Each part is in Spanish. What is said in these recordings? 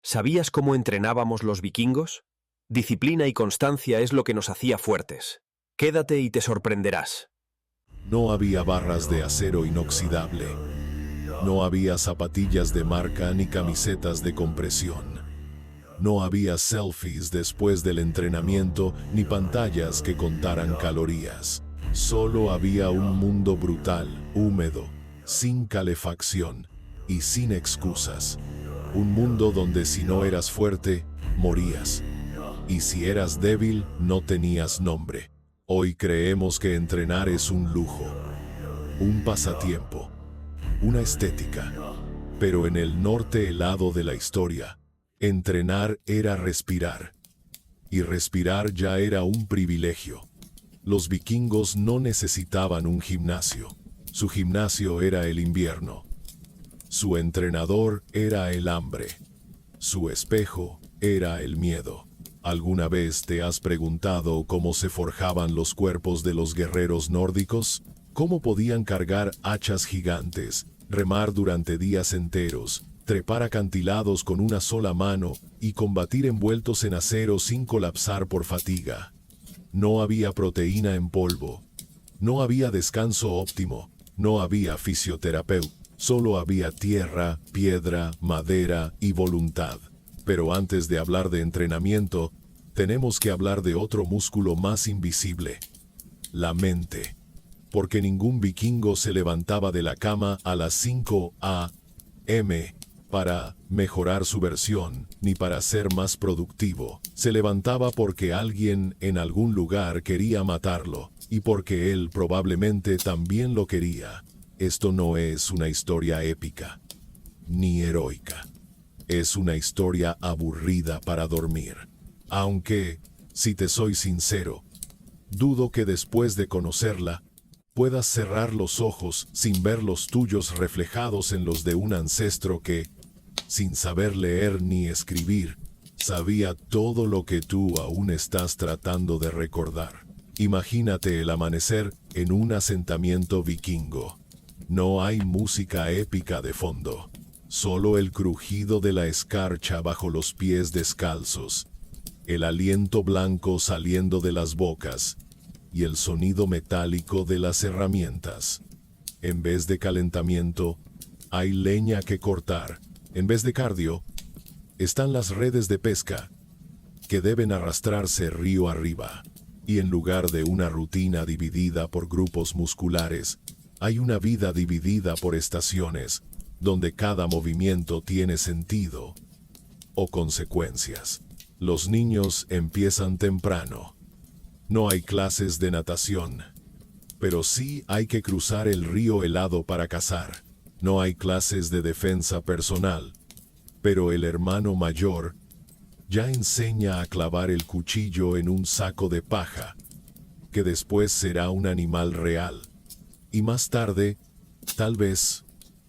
¿Sabías cómo entrenábamos los vikingos? Disciplina y constancia es lo que nos hacía fuertes. Quédate y te sorprenderás. No había barras de acero inoxidable. No había zapatillas de marca ni camisetas de compresión. No había selfies después del entrenamiento ni pantallas que contaran calorías. Solo había un mundo brutal, húmedo, sin calefacción y sin excusas. Un mundo donde si no eras fuerte, morías. Y si eras débil, no tenías nombre. Hoy creemos que entrenar es un lujo, un pasatiempo, una estética. Pero en el norte helado de la historia, entrenar era respirar. Y respirar ya era un privilegio. Los vikingos no necesitaban un gimnasio. Su gimnasio era el invierno. Su entrenador era el hambre. Su espejo era el miedo. ¿Alguna vez te has preguntado cómo se forjaban los cuerpos de los guerreros nórdicos? ¿Cómo podían cargar hachas gigantes, remar durante días enteros, trepar acantilados con una sola mano y combatir envueltos en acero sin colapsar por fatiga? No había proteína en polvo. No había descanso óptimo. No había fisioterapeuta. Solo había tierra, piedra, madera y voluntad. Pero antes de hablar de entrenamiento, tenemos que hablar de otro músculo más invisible: la mente. Porque ningún vikingo se levantaba de la cama a las 5 a.m. para mejorar su versión, ni para ser más productivo. Se levantaba porque alguien en algún lugar quería matarlo, y porque él probablemente también lo quería. Esto no es una historia épica, ni heroica. Es una historia aburrida para dormir. Aunque, si te soy sincero, dudo que después de conocerla, puedas cerrar los ojos sin ver los tuyos reflejados en los de un ancestro que, sin saber leer ni escribir, sabía todo lo que tú aún estás tratando de recordar. Imagínate el amanecer en un asentamiento vikingo. No hay música épica de fondo, solo el crujido de la escarcha bajo los pies descalzos, el aliento blanco saliendo de las bocas y el sonido metálico de las herramientas. En vez de calentamiento, hay leña que cortar. En vez de cardio, están las redes de pesca, que deben arrastrarse río arriba. Y en lugar de una rutina dividida por grupos musculares, hay una vida dividida por estaciones, donde cada movimiento tiene sentido o consecuencias. Los niños empiezan temprano. No hay clases de natación, pero sí hay que cruzar el río helado para cazar. No hay clases de defensa personal, pero el hermano mayor ya enseña a clavar el cuchillo en un saco de paja, que después será un animal real. Y más tarde, tal vez,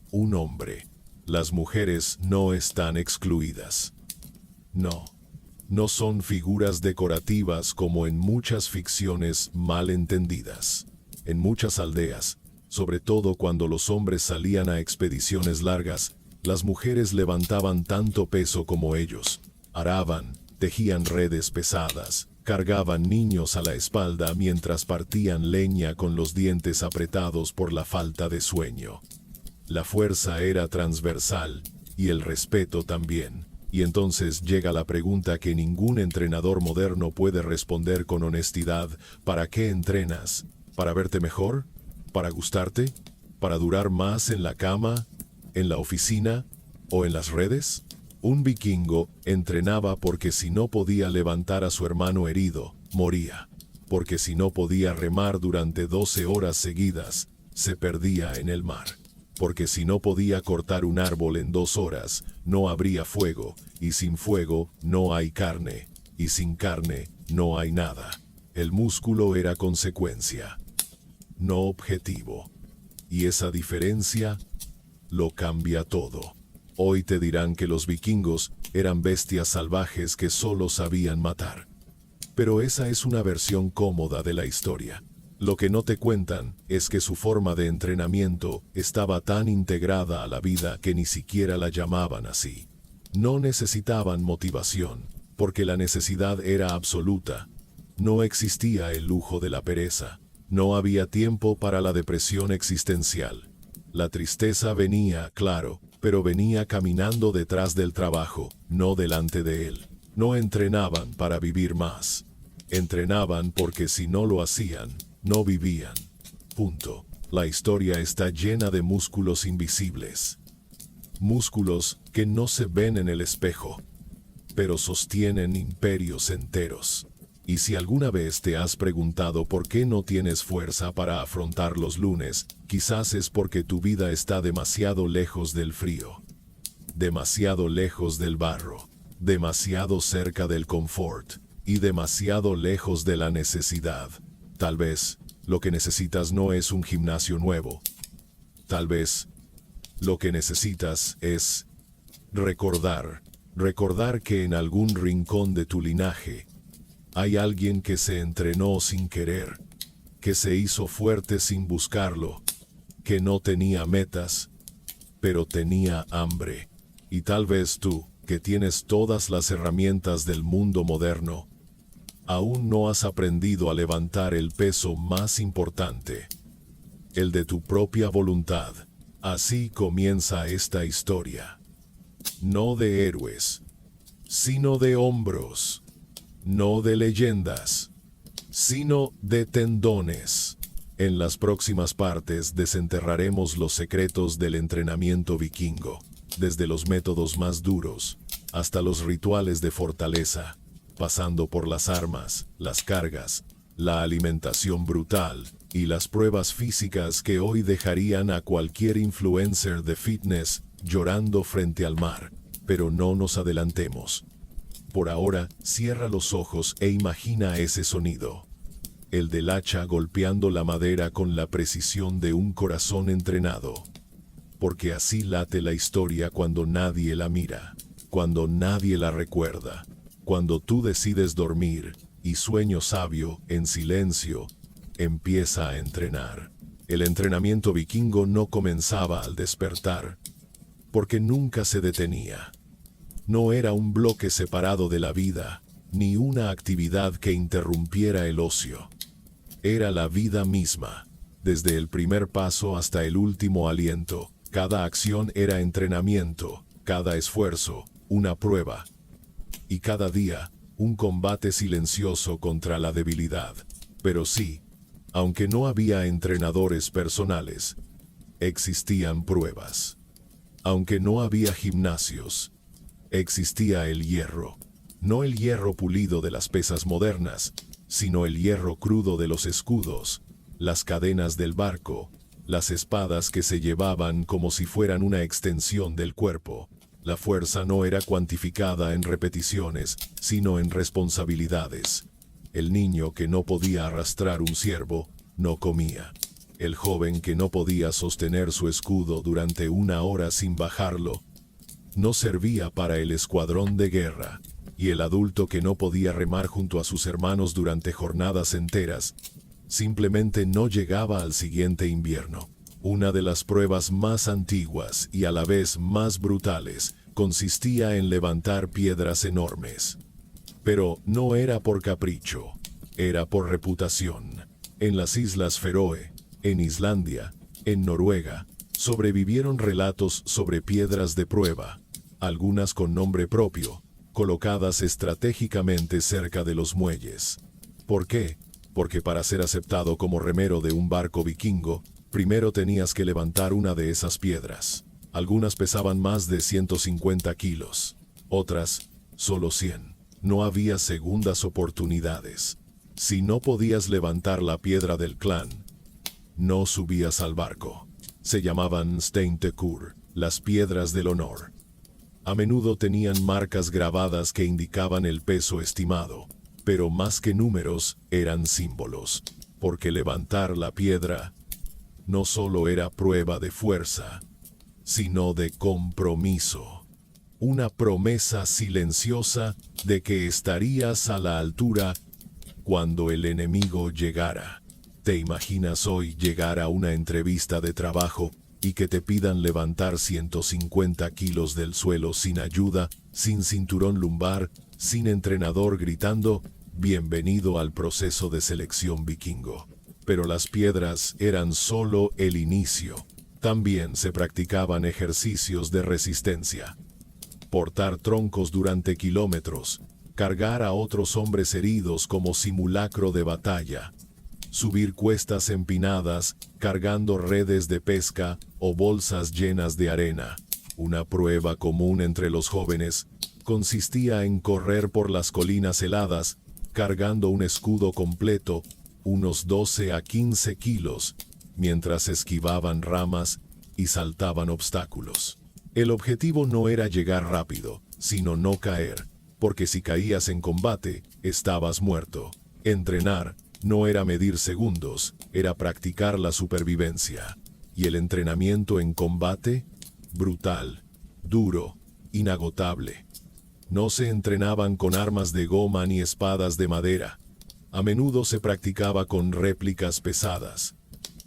un hombre. Las mujeres no están excluidas. No, no son figuras decorativas como en muchas ficciones mal entendidas. En muchas aldeas, sobre todo cuando los hombres salían a expediciones largas, las mujeres levantaban tanto peso como ellos. Araban, tejían redes pesadas, cargaban niños a la espalda mientras partían leña con los dientes apretados por la falta de sueño. La fuerza era transversal, y el respeto también. Y entonces llega la pregunta que ningún entrenador moderno puede responder con honestidad: ¿para qué entrenas? ¿Para verte mejor? ¿Para gustarte? ¿Para durar más en la cama? ¿En la oficina? ¿O en las redes? Un vikingo entrenaba porque si no podía levantar a su hermano herido, moría. Porque si no podía remar durante 12 horas seguidas, se perdía en el mar. Porque si no podía cortar un árbol en 2 horas, no habría fuego, y sin fuego no hay carne, y sin carne no hay nada. El músculo era consecuencia, no objetivo. Y esa diferencia lo cambia todo. Hoy te dirán que los vikingos eran bestias salvajes que solo sabían matar. Pero esa es una versión cómoda de la historia. Lo que no te cuentan es que su forma de entrenamiento estaba tan integrada a la vida que ni siquiera la llamaban así. No necesitaban motivación, porque la necesidad era absoluta. No existía el lujo de la pereza. No había tiempo para la depresión existencial. La tristeza venía, claro, pero venía caminando detrás del trabajo, no delante de él. No entrenaban para vivir más. Entrenaban porque si no lo hacían, no vivían. Punto. La historia está llena de músculos invisibles. Músculos que no se ven en el espejo, pero sostienen imperios enteros. Y si alguna vez te has preguntado por qué no tienes fuerza para afrontar los lunes, quizás es porque tu vida está demasiado lejos del frío, demasiado lejos del barro, demasiado cerca del confort y demasiado lejos de la necesidad. Tal vez lo que necesitas no es un gimnasio nuevo. Tal vez lo que necesitas es recordar que en algún rincón de tu linaje hay alguien que se entrenó sin querer, que se hizo fuerte sin buscarlo, que no tenía metas, pero tenía hambre. Y tal vez tú, que tienes todas las herramientas del mundo moderno, aún no has aprendido a levantar el peso más importante, el de tu propia voluntad. Así comienza esta historia. No de héroes, sino de hombros. No de leyendas, sino de tendones. En las próximas partes desenterraremos los secretos del entrenamiento vikingo, desde los métodos más duros hasta los rituales de fortaleza, pasando por las armas, las cargas, la alimentación brutal y las pruebas físicas que hoy dejarían a cualquier influencer de fitness llorando frente al mar. Pero no nos adelantemos. Por ahora, cierra los ojos e imagina ese sonido. El del hacha golpeando la madera con la precisión de un corazón entrenado. Porque así late la historia cuando nadie la mira, cuando nadie la recuerda, cuando tú decides dormir y sueño sabio, en silencio, empieza a entrenar. El entrenamiento vikingo no comenzaba al despertar, porque nunca se detenía. No era un bloque separado de la vida, ni una actividad que interrumpiera el ocio. Era la vida misma. Desde el primer paso hasta el último aliento, cada acción era entrenamiento, cada esfuerzo, una prueba. Y cada día, un combate silencioso contra la debilidad. Pero sí, aunque no había entrenadores personales, existían pruebas. Aunque no había gimnasios, existía el hierro. No el hierro pulido de las pesas modernas, sino el hierro crudo de los escudos, las cadenas del barco, las espadas que se llevaban como si fueran una extensión del cuerpo. La fuerza no era cuantificada en repeticiones, sino en responsabilidades. El niño que no podía arrastrar un ciervo, no comía. El joven que no podía sostener su escudo durante 1 hora sin bajarlo, no servía para el escuadrón de guerra. Y el adulto que no podía remar junto a sus hermanos durante jornadas enteras, simplemente no llegaba al siguiente invierno. Una de las pruebas más antiguas y a la vez más brutales consistía en levantar piedras enormes. Pero no era por capricho, era por reputación. En las Islas Feroe, en Islandia, en Noruega, sobrevivieron relatos sobre piedras de prueba, algunas con nombre propio, colocadas estratégicamente cerca de los muelles. ¿Por qué? Porque para ser aceptado como remero de un barco vikingo, primero tenías que levantar una de esas piedras. Algunas pesaban más de 150 kilos, otras, solo 100. No había segundas oportunidades. Si no podías levantar la piedra del clan, no subías al barco. Se llamaban Steintekur, las piedras del honor. A menudo tenían marcas grabadas que indicaban el peso estimado, pero más que números, eran símbolos, porque levantar la piedra no solo era prueba de fuerza, sino de compromiso. Una promesa silenciosa de que estarías a la altura cuando el enemigo llegara. ¿Te imaginas hoy llegar a una entrevista de trabajo y que te pidan levantar 150 kilos del suelo sin ayuda, sin cinturón lumbar, sin entrenador gritando, bienvenido al proceso de selección vikingo. Pero las piedras eran solo el inicio. También se practicaban ejercicios de resistencia. Portar troncos durante kilómetros, cargar a otros hombres heridos como simulacro de batalla, subir cuestas empinadas, cargando redes de pesca o bolsas llenas de arena. Una prueba común entre los jóvenes consistía en correr por las colinas heladas, cargando un escudo completo, unos 12 a 15 kilos, mientras esquivaban ramas y saltaban obstáculos. El objetivo no era llegar rápido, sino no caer, porque si caías en combate, estabas muerto. Entrenar no era medir segundos, era practicar la supervivencia. Y el entrenamiento en combate, brutal, duro, inagotable. No se entrenaban con armas de goma ni espadas de madera. A menudo se practicaba con réplicas pesadas,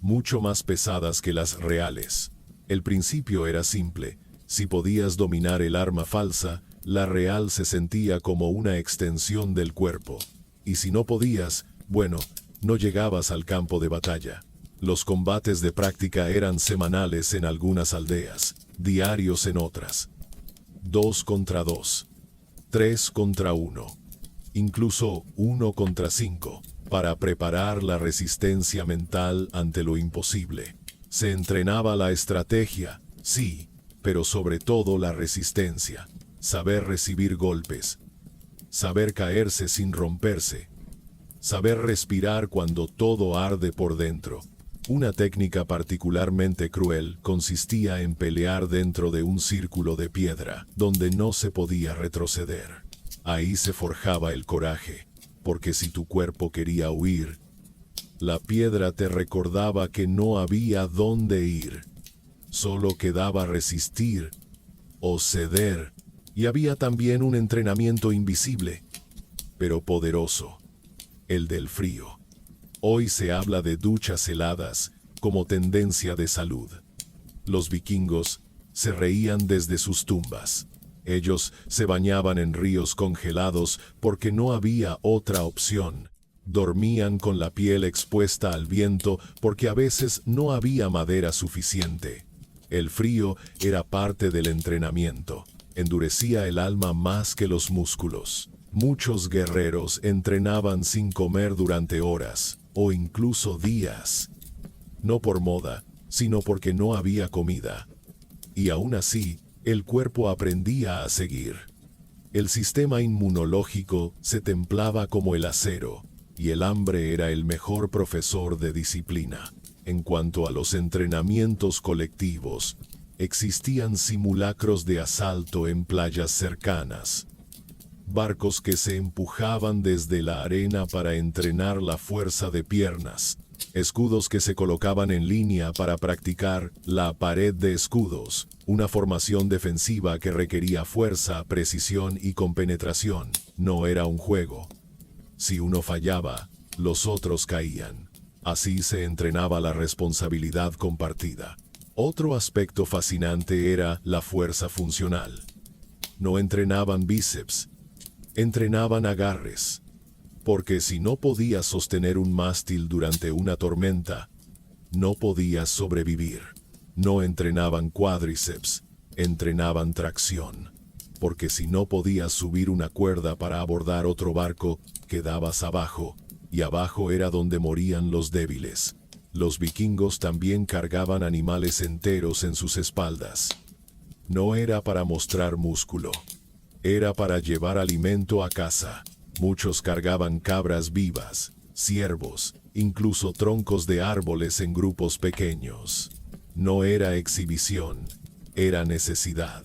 mucho más pesadas que las reales. El principio era simple. Si podías dominar el arma falsa, la real se sentía como una extensión del cuerpo. Y si no podías, bueno, no llegabas al campo de batalla. Los combates de práctica eran semanales en algunas aldeas, diarios en otras. 2 contra 2, 3 contra 1, incluso 1 contra 5, para preparar la resistencia mental ante lo imposible. Se entrenaba la estrategia, sí, pero sobre todo la resistencia, saber recibir golpes, saber caerse sin romperse, saber respirar cuando todo arde por dentro. Una técnica particularmente cruel consistía en pelear dentro de un círculo de piedra, donde no se podía retroceder. Ahí se forjaba el coraje, porque si tu cuerpo quería huir, la piedra te recordaba que no había dónde ir. Solo quedaba resistir o ceder, y había también un entrenamiento invisible, pero poderoso, el del frío. Hoy se habla de duchas heladas como tendencia de salud. Los vikingos se reían desde sus tumbas. Ellos se bañaban en ríos congelados porque no había otra opción. Dormían con la piel expuesta al viento porque a veces no había madera suficiente. El frío era parte del entrenamiento. Endurecía el alma más que los músculos. Muchos guerreros entrenaban sin comer durante horas o incluso días. No por moda, sino porque no había comida. Y aún así, el cuerpo aprendía a seguir. El sistema inmunológico se templaba como el acero, y el hambre era el mejor profesor de disciplina. En cuanto a los entrenamientos colectivos, existían simulacros de asalto en playas cercanas. Barcos que se empujaban desde la arena para entrenar la fuerza de piernas. Escudos que se colocaban en línea para practicar la pared de escudos, una formación defensiva que requería fuerza, precisión y compenetración. No era un juego. Si uno fallaba, los otros caían. Así se entrenaba la responsabilidad compartida. Otro aspecto fascinante era la fuerza funcional. No entrenaban bíceps, entrenaban agarres. Porque si no podías sostener un mástil durante una tormenta, no podías sobrevivir. No entrenaban cuádriceps, entrenaban tracción. Porque si no podías subir una cuerda para abordar otro barco, quedabas abajo, y abajo era donde morían los débiles. Los vikingos también cargaban animales enteros en sus espaldas. No era para mostrar músculo, era para llevar alimento a casa. Muchos cargaban cabras vivas, ciervos, incluso troncos de árboles en grupos pequeños. No era exhibición, era necesidad.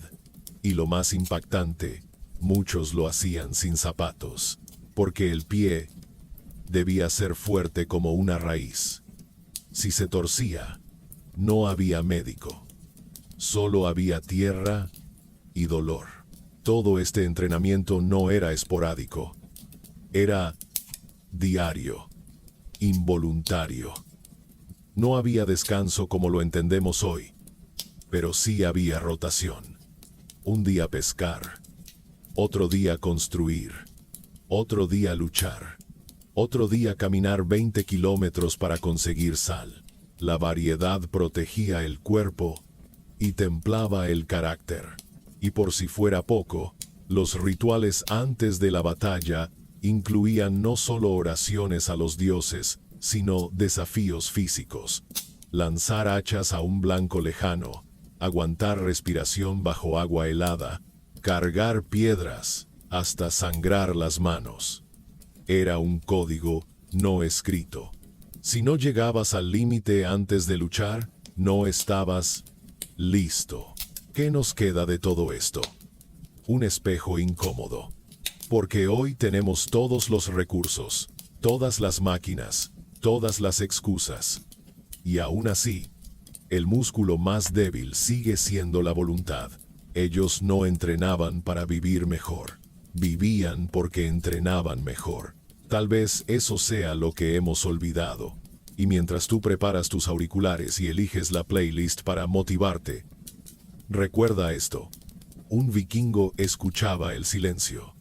Y lo más impactante, muchos lo hacían sin zapatos, porque el pie debía ser fuerte como una raíz. Si se torcía, no había médico. Solo había tierra y dolor. Todo este entrenamiento no era esporádico. Era diario, involuntario. No había descanso como lo entendemos hoy. pero sí había rotación. Un día pescar, otro día construir, otro día luchar, otro día caminar 20 kilómetros para conseguir sal. La variedad protegía el cuerpo y templaba el carácter. Y por si fuera poco, los rituales antes de la batalla incluían no solo oraciones a los dioses, sino desafíos físicos. Lanzar hachas a un blanco lejano, aguantar respiración bajo agua helada, cargar piedras hasta sangrar las manos. Era un código no escrito. Si no llegabas al límite antes de luchar, no estabas listo. ¿Qué nos queda de todo esto? Un espejo incómodo. Porque hoy tenemos todos los recursos, todas las máquinas, todas las excusas. Y aún así, el músculo más débil sigue siendo la voluntad. Ellos no entrenaban para vivir mejor. Vivían porque entrenaban mejor. Tal vez eso sea lo que hemos olvidado. Y mientras tú preparas tus auriculares y eliges la playlist para motivarte, recuerda esto. Un vikingo escuchaba el silencio.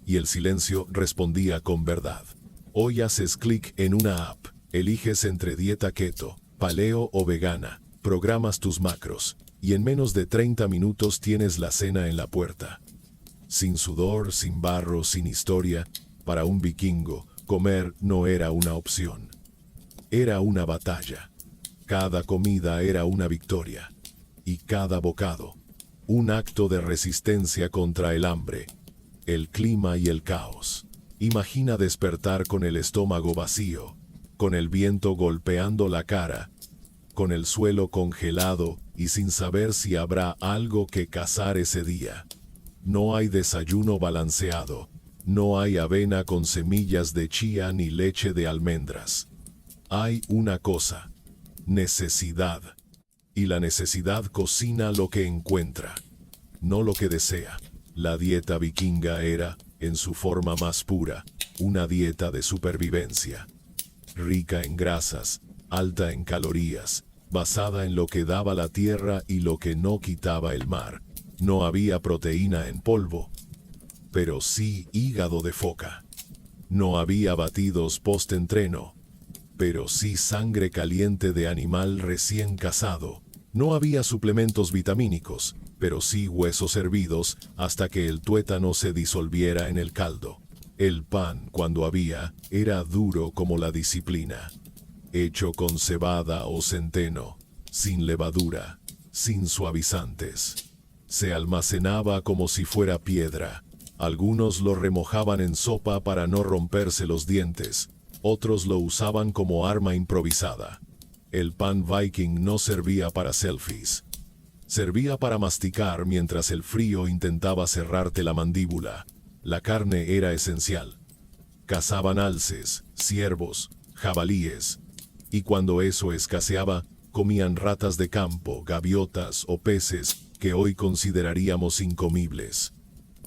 Y el silencio respondía con verdad. Hoy haces clic en una app, eliges entre dieta keto, paleo o vegana, programas tus macros, y en menos de 30 minutos tienes la cena en la puerta. Sin sudor, sin barro, sin historia, para un vikingo, comer no era una opción. Era una batalla. Cada comida era una victoria. Y cada bocado, un acto de resistencia contra el hambre, el clima y el caos. Imagina despertar con el estómago vacío, con el viento golpeando la cara, con el suelo congelado y sin saber si habrá algo que cazar ese día. No hay desayuno balanceado, no hay avena con semillas de chía ni leche de almendras. Hay una cosa: necesidad. Y la necesidad cocina lo que encuentra, no lo que desea. La dieta vikinga era, en su forma más pura, una dieta de supervivencia. Rica en grasas, alta en calorías, basada en lo que daba la tierra y lo que no quitaba el mar. No había proteína en polvo, pero sí hígado de foca. No había batidos post-entreno, pero sí sangre caliente de animal recién cazado. No había suplementos vitamínicos, pero sí huesos hervidos hasta que el tuétano se disolviera en el caldo. El pan, cuando había, era duro como la disciplina. Hecho con cebada o centeno, sin levadura, sin suavizantes. Se almacenaba como si fuera piedra. Algunos lo remojaban en sopa para no romperse los dientes, otros lo usaban como arma improvisada. El pan viking no servía para selfies. Servía para masticar mientras el frío intentaba cerrarte la mandíbula. La carne era esencial. Cazaban alces, ciervos, jabalíes. Y cuando eso escaseaba, comían ratas de campo, gaviotas o peces que hoy consideraríamos incomibles.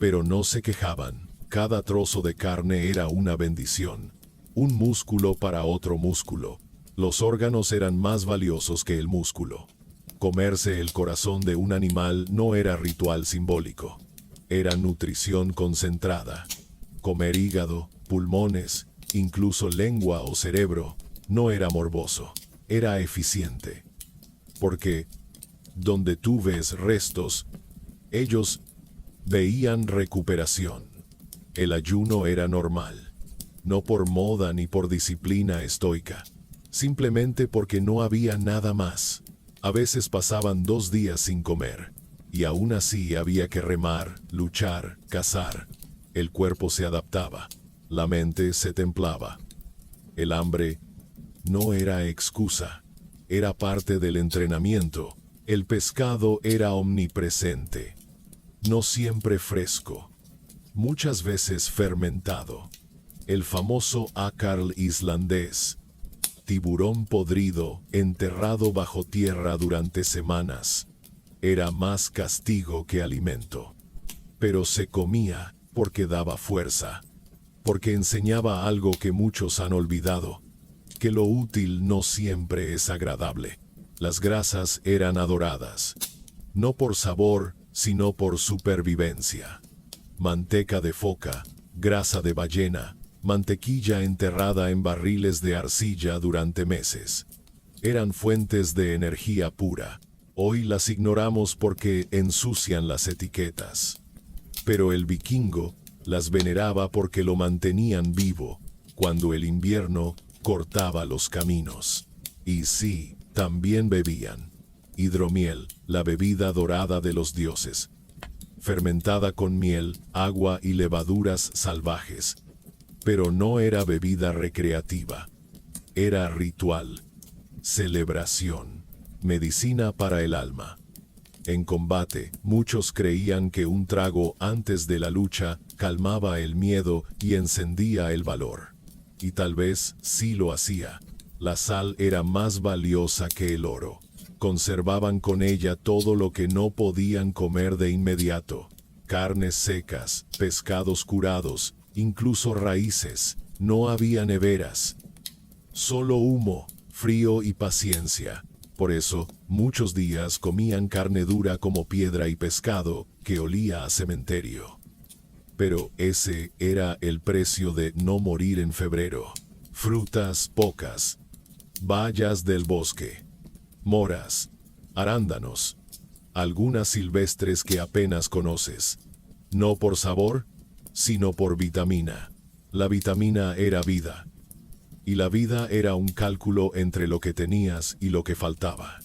Pero no se quejaban. Cada trozo de carne era una bendición. Un músculo para otro músculo. Los órganos eran más valiosos que el músculo. Comerse el corazón de un animal no era ritual simbólico. Era nutrición concentrada. Comer hígado, pulmones, incluso lengua o cerebro, no era morboso. Era eficiente. Porque, donde tú ves restos, ellos veían recuperación. El ayuno era normal. No por moda ni por disciplina estoica. Simplemente porque no había nada más. A veces pasaban 2 días sin comer, y aún así había que remar, luchar, cazar. El cuerpo se adaptaba, la mente se templaba. El hambre no era excusa, era parte del entrenamiento. El pescado era omnipresente, no siempre fresco, muchas veces fermentado. El famoso ácarl islandés, tiburón podrido, enterrado bajo tierra durante semanas, era más castigo que alimento. Pero se comía porque daba fuerza, porque enseñaba algo que muchos han olvidado, que lo útil no siempre es agradable. Las grasas eran adoradas, no por sabor, sino por supervivencia. Manteca de foca, grasa de ballena, mantequilla enterrada en barriles de arcilla durante meses. Eran fuentes de energía pura. Hoy las ignoramos porque ensucian las etiquetas. Pero el vikingo las veneraba porque lo mantenían vivo cuando el invierno cortaba los caminos. Y sí, también bebían hidromiel, la bebida dorada de los dioses, fermentada con miel, agua y levaduras salvajes. Pero no era bebida recreativa. Era ritual, celebración, medicina para el alma. En combate, muchos creían que un trago antes de la lucha calmaba el miedo y encendía el valor. Y tal vez sí lo hacía. La sal era más valiosa que el oro. Conservaban con ella todo lo que no podían comer de inmediato. Carnes secas, pescados curados, incluso raíces. No había neveras. Solo humo, frío y paciencia. Por eso, muchos días comían carne dura como piedra y pescado que olía a cementerio. Pero ese era el precio de no morir en febrero. Frutas pocas, bayas del bosque, moras, arándanos, algunas silvestres que apenas conoces. No por sabor, sino por vitamina. La vitamina era vida. Y la vida era un cálculo entre lo que tenías y lo que faltaba.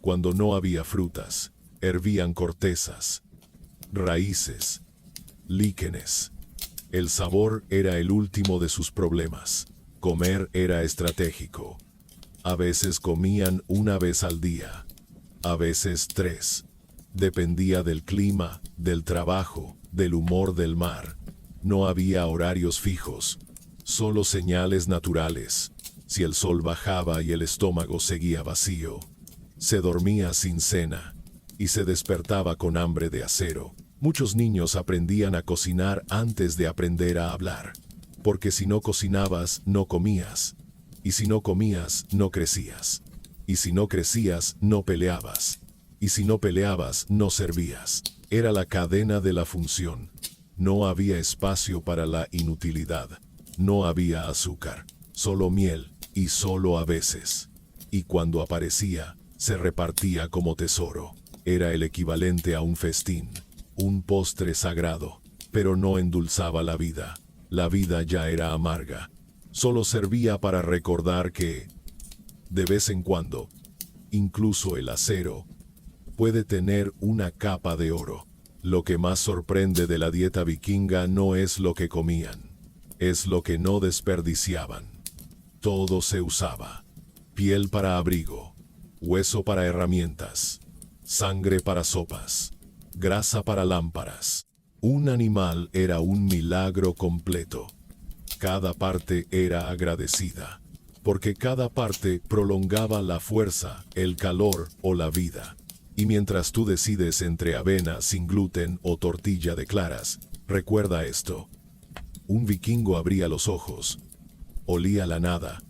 Cuando no había frutas, hervían cortezas, raíces, líquenes. El sabor era el último de sus problemas. Comer era estratégico. A veces comían una vez al día, a veces 3. Dependía del clima, del trabajo, del humor del mar. No había horarios fijos, solo señales naturales. Si el sol bajaba y el estómago seguía vacío, se dormía sin cena y se despertaba con hambre de acero. Muchos niños aprendían a cocinar antes de aprender a hablar, porque si no cocinabas, no comías. Y si no comías, no crecías. Y si no crecías, no peleabas. Y si no peleabas, no servías. Era la cadena de la función. No había espacio para la inutilidad. No había azúcar, solo miel, y solo a veces. Y cuando aparecía, se repartía como tesoro. Era el equivalente a un festín, un postre sagrado, pero no endulzaba la vida. La vida ya era amarga. Solo servía para recordar que, de vez en cuando, incluso el acero puede tener una capa de oro. Lo que más sorprende de la dieta vikinga no es lo que comían, es lo que no desperdiciaban. Todo se usaba: piel para abrigo, hueso para herramientas, sangre para sopas, grasa para lámparas. Un animal era un milagro completo. Cada parte era agradecida, porque cada parte prolongaba la fuerza, el calor o la vida. Y mientras tú decides entre avena sin gluten o tortilla de claras, recuerda esto. Un vikingo abría los ojos, olía la nada,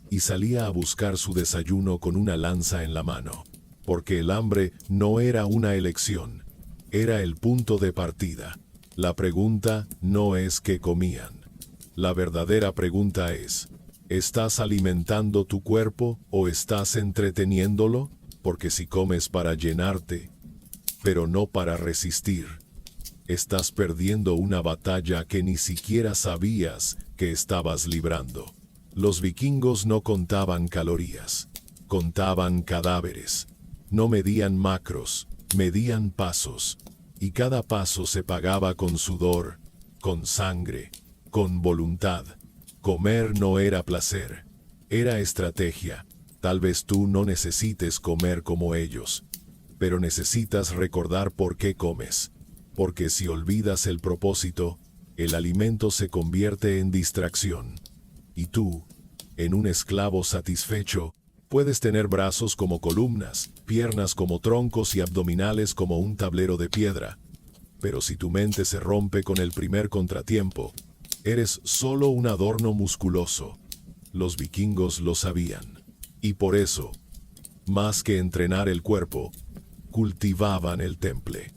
y salía a buscar su desayuno con una lanza en la mano. Porque el hambre no era una elección, era el punto de partida. La pregunta no es qué comían. La verdadera pregunta es, ¿estás alimentando tu cuerpo o estás entreteniéndolo? Porque si comes para llenarte, pero no para resistir, estás perdiendo una batalla que ni siquiera sabías que estabas librando. Los vikingos no contaban calorías, contaban cadáveres. No medían macros, medían pasos. Y cada paso se pagaba con sudor, con sangre, con voluntad. Comer no era placer, era estrategia. Tal vez tú no necesites comer como ellos, pero necesitas recordar por qué comes. Porque si olvidas el propósito, el alimento se convierte en distracción. Y tú, en un esclavo satisfecho, puedes tener brazos como columnas, piernas como troncos y abdominales como un tablero de piedra. Pero si tu mente se rompe con el primer contratiempo, eres solo un adorno musculoso. Los vikingos lo sabían. Y por eso, más que entrenar el cuerpo, cultivaban el temple.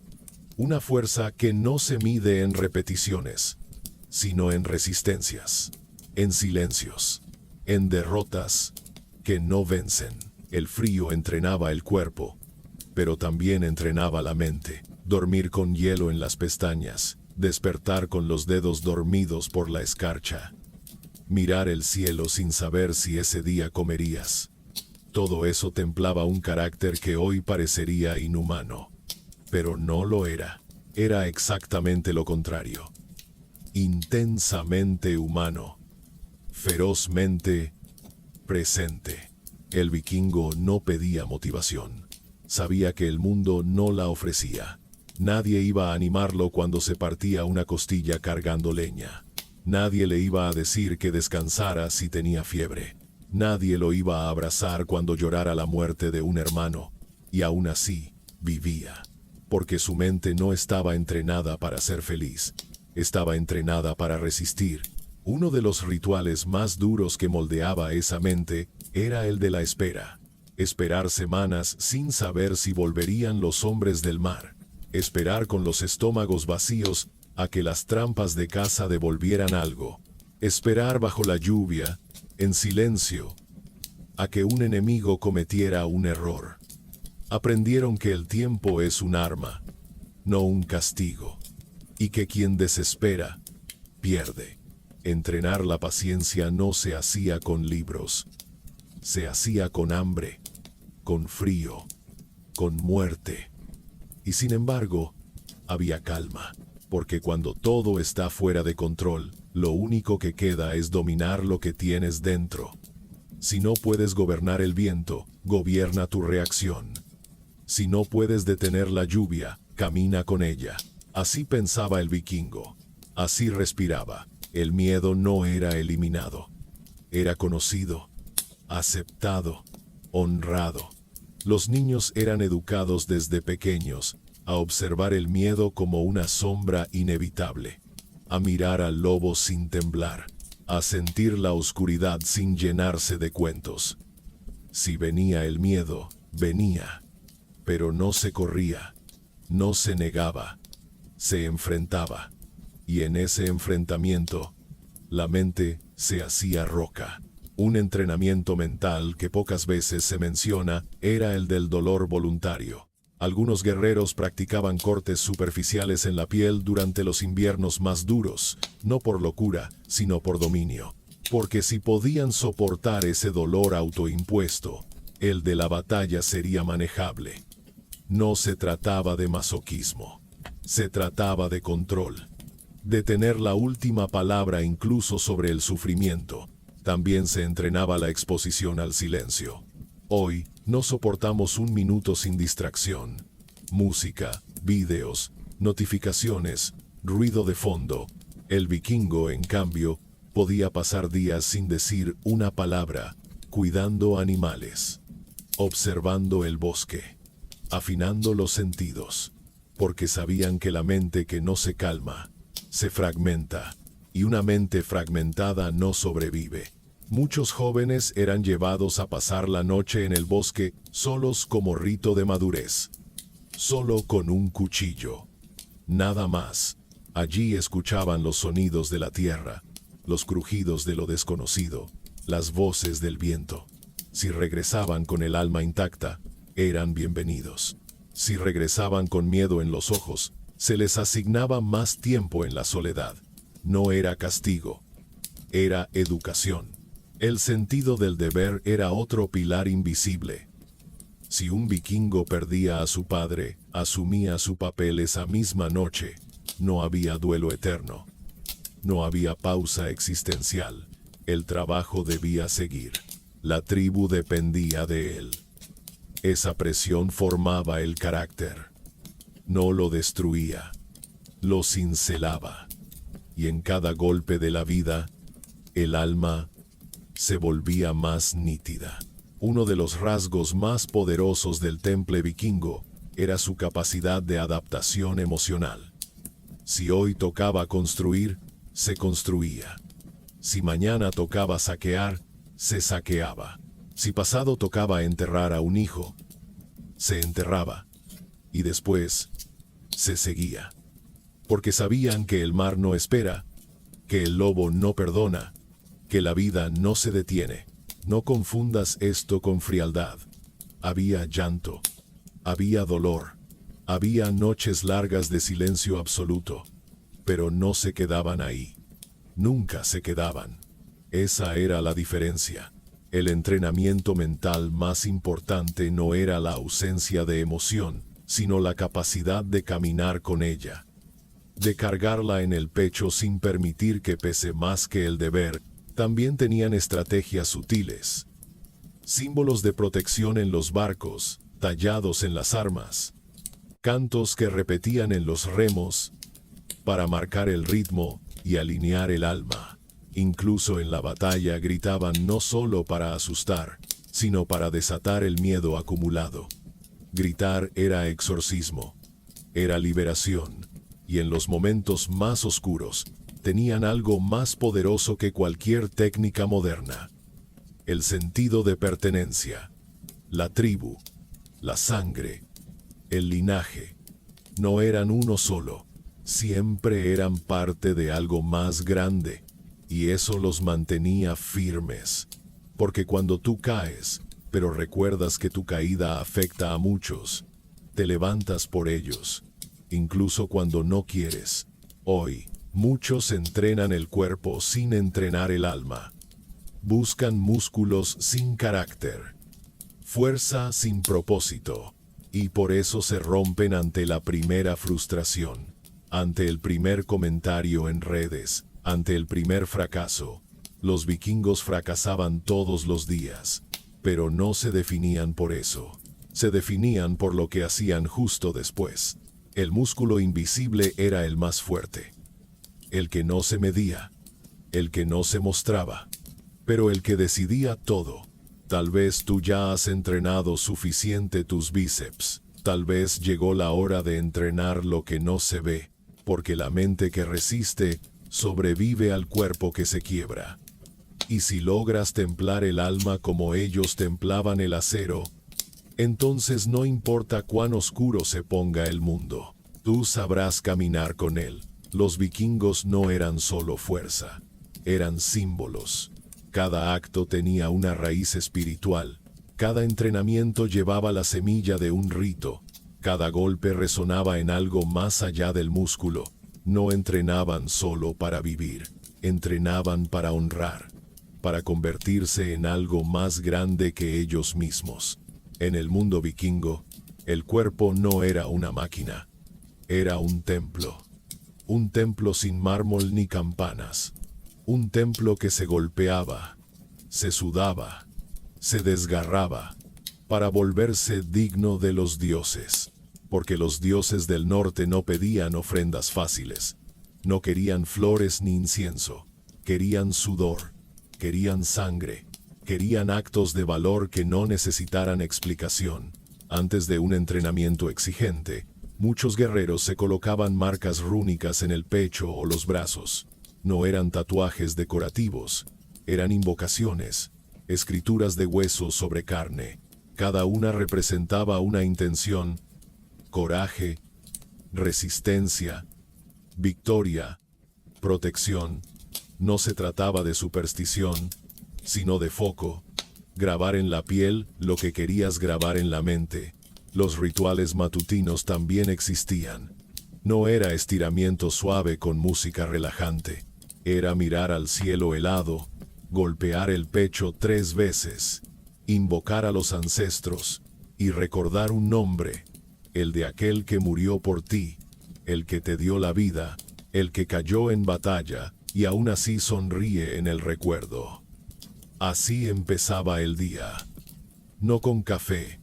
Una fuerza que no se mide en repeticiones, sino en resistencias, en silencios, en derrotas que no vencen. El frío entrenaba el cuerpo, pero también entrenaba la mente. Dormir con hielo en las pestañas, despertar con los dedos dormidos por la escarcha, mirar el cielo sin saber si ese día comerías. Todo eso templaba un carácter que hoy parecería inhumano, pero no lo era. Era exactamente lo contrario. Intensamente humano, ferozmente presente. El vikingo no pedía motivación. Sabía que el mundo no la ofrecía. Nadie iba a animarlo cuando se partía una costilla cargando leña. Nadie le iba a decir que descansara si tenía fiebre. Nadie lo iba a abrazar cuando llorara la muerte de un hermano. Y aún así, vivía. Porque su mente no estaba entrenada para ser feliz. Estaba entrenada para resistir. Uno de los rituales más duros que moldeaba esa mente era el de la espera. Esperar semanas sin saber si volverían los hombres del mar. Esperar con los estómagos vacíos a que las trampas de caza devolvieran algo. Esperar bajo la lluvia, en silencio, a que un enemigo cometiera un error. Aprendieron que el tiempo es un arma, no un castigo, y que quien desespera, pierde. Entrenar la paciencia no se hacía con libros, se hacía con hambre, con frío, con muerte. Y sin embargo, había calma, porque cuando todo está fuera de control, lo único que queda es dominar lo que tienes dentro. Si no puedes gobernar el viento, gobierna tu reacción. Si no puedes detener la lluvia, camina con ella. Así pensaba el vikingo. Así respiraba. El miedo no era eliminado. Era conocido, aceptado, honrado. Los niños eran educados desde pequeños a observar el miedo como una sombra inevitable, a mirar al lobo sin temblar, a sentir la oscuridad sin llenarse de cuentos. Si venía el miedo, venía, pero no se corría, no se negaba, se enfrentaba, y en ese enfrentamiento, la mente se hacía roca. Un entrenamiento mental que pocas veces se menciona era el del dolor voluntario. Algunos guerreros practicaban cortes superficiales en la piel durante los inviernos más duros, no por locura, sino por dominio. Porque si podían soportar ese dolor autoimpuesto, el de la batalla sería manejable. No se trataba de masoquismo, se trataba de control, de tener la última palabra incluso sobre el sufrimiento. También se entrenaba la exposición al silencio. Hoy, no soportamos un minuto sin distracción. Música, videos, notificaciones, ruido de fondo. El vikingo, en cambio, podía pasar días sin decir una palabra, cuidando animales, observando el bosque, afinando los sentidos, porque sabían que la mente que no se calma, se fragmenta, y una mente fragmentada no sobrevive. Muchos jóvenes eran llevados a pasar la noche en el bosque solos como rito de madurez. Solo con un cuchillo. Nada más. Allí escuchaban los sonidos de la tierra, los crujidos de lo desconocido, las voces del viento. Si regresaban con el alma intacta, eran bienvenidos. Si regresaban con miedo en los ojos, se les asignaba más tiempo en la soledad. No era castigo, era educación. El sentido del deber era otro pilar invisible. Si un vikingo perdía a su padre, asumía su papel esa misma noche. No había duelo eterno. No había pausa existencial. El trabajo debía seguir. La tribu dependía de él. Esa presión formaba el carácter. No lo destruía, lo cincelaba. Y en cada golpe de la vida, el alma se volvía más nítida. Uno de los rasgos más poderosos del temple vikingo era su capacidad de adaptación emocional. Si hoy tocaba construir, se construía. Si mañana tocaba saquear, se saqueaba. Si pasado tocaba enterrar a un hijo, se enterraba. y después se seguía. Porque sabían que el mar no espera, que el lobo no perdona, que la vida no se detiene. No confundas esto con frialdad. Había llanto, había dolor, había noches largas de silencio absoluto, pero no se quedaban ahí. Nunca se quedaban. Esa era la diferencia. El entrenamiento mental más importante no era la ausencia de emoción, sino la capacidad de caminar con ella, de cargarla en el pecho sin permitir que pese más que el deber. También tenían estrategias sutiles, símbolos de protección en los barcos, tallados en las armas, cantos que repetían en los remos, para marcar el ritmo y alinear el alma. Incluso en la batalla gritaban no solo para asustar, sino para desatar el miedo acumulado. Gritar era exorcismo, era liberación, y en los momentos más oscuros, tenían algo más poderoso que cualquier técnica moderna. El sentido de pertenencia, la tribu, la sangre, el linaje. No eran uno solo, siempre eran parte de algo más grande, y eso los mantenía firmes. Porque cuando tú caes, pero recuerdas que tu caída afecta a muchos, te levantas por ellos, incluso cuando no quieres. Hoy, muchos entrenan el cuerpo sin entrenar el alma. Buscan músculos sin carácter, fuerza sin propósito, y por eso se rompen ante la primera frustración, ante el primer comentario en redes, ante el primer fracaso. Los vikingos fracasaban todos los días, pero no se definían por eso. Se definían por lo que hacían justo después. El músculo invisible era el más fuerte, el que no se medía, el que no se mostraba, pero el que decidía todo. Tal vez tú ya has entrenado suficiente tus bíceps, tal vez llegó la hora de entrenar lo que no se ve, porque la mente que resiste sobrevive al cuerpo que se quiebra. Y si logras templar el alma como ellos templaban el acero, entonces no importa cuán oscuro se ponga el mundo, tú sabrás caminar con él. Los vikingos no eran solo fuerza, eran símbolos. Cada acto tenía una raíz espiritual, cada entrenamiento llevaba la semilla de un rito, cada golpe resonaba en algo más allá del músculo. No entrenaban solo para vivir, entrenaban para honrar, para convertirse en algo más grande que ellos mismos. En el mundo vikingo, el cuerpo no era una máquina, era un templo sin mármol ni campanas, un templo que se golpeaba, se sudaba, se desgarraba, para volverse digno de los dioses, porque los dioses del norte no pedían ofrendas fáciles, no querían flores ni incienso, querían sudor, querían sangre, querían actos de valor que no necesitaran explicación. Antes de un entrenamiento exigente, muchos guerreros se colocaban marcas rúnicas en el pecho o los brazos. No eran tatuajes decorativos, eran invocaciones, escrituras de hueso sobre carne. Cada una representaba una intención: coraje, resistencia, victoria, protección. No se trataba de superstición, sino de foco. Grabar en la piel lo que querías grabar en la mente. Los rituales matutinos también existían. No era estiramiento suave con música relajante. Era mirar al cielo helado, golpear el pecho 3 veces, invocar a los ancestros y recordar un nombre, el de aquel que murió por ti, el que te dio la vida, el que cayó en batalla y aún así sonríe en el recuerdo. Así empezaba el día, no con café,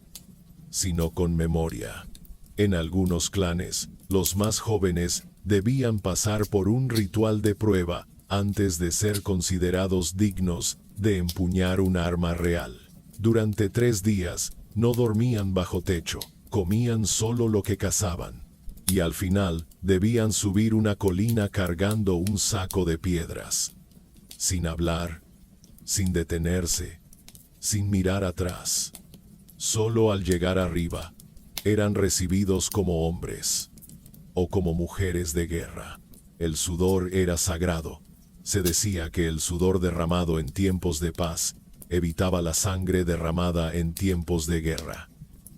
sino con memoria. En algunos clanes, los más jóvenes debían pasar por un ritual de prueba antes de ser considerados dignos de empuñar un arma real. Durante 3 días, no dormían bajo techo, comían solo lo que cazaban. Y al final, debían subir una colina cargando un saco de piedras. Sin hablar, sin detenerse, sin mirar atrás. Solo al llegar arriba, eran recibidos como hombres o como mujeres de guerra. El sudor era sagrado. Se decía que el sudor derramado en tiempos de paz evitaba la sangre derramada en tiempos de guerra.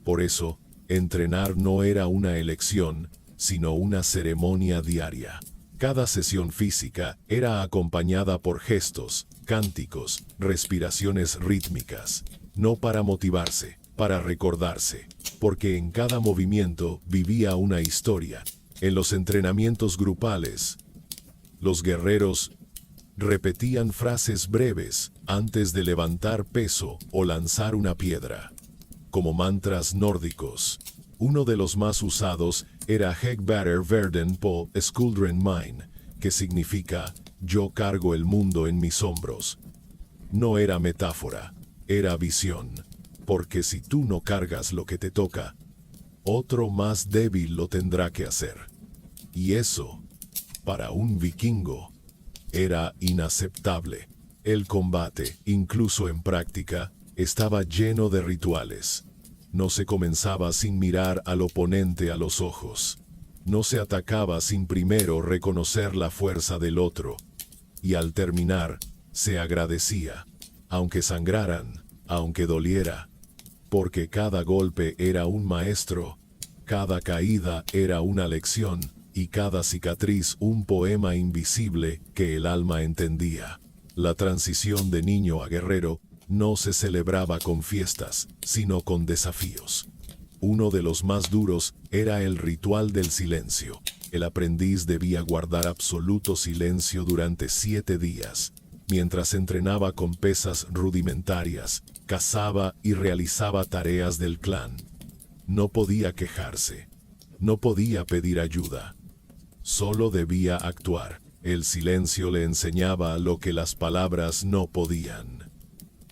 Por eso, entrenar no era una elección, sino una ceremonia diaria. Cada sesión física era acompañada por gestos, cánticos, respiraciones rítmicas, no para motivarse, para recordarse, porque en cada movimiento vivía una historia. En los entrenamientos grupales, los guerreros repetían frases breves antes de levantar peso o lanzar una piedra, como mantras nórdicos. Uno de los más usados era Hegbarer Verden på Skuldren Mine, que significa «yo cargo el mundo en mis hombros». No era metáfora, era visión, porque si tú no cargas lo que te toca, otro más débil lo tendrá que hacer. Y eso, para un vikingo, era inaceptable. El combate, incluso en práctica, estaba lleno de rituales. No se comenzaba sin mirar al oponente a los ojos. No se atacaba sin primero reconocer la fuerza del otro. Y al terminar, se agradecía, aunque sangraran, aunque doliera, porque cada golpe era un maestro, cada caída era una lección, y cada cicatriz un poema invisible que el alma entendía. La transición de niño a guerrero no se celebraba con fiestas, sino con desafíos. Uno de los más duros era el ritual del silencio. El aprendiz debía guardar absoluto silencio durante 7 días, mientras entrenaba con pesas rudimentarias, cazaba y realizaba tareas del clan. No podía quejarse, no podía pedir ayuda. Solo debía actuar. El silencio le enseñaba lo que las palabras no podían.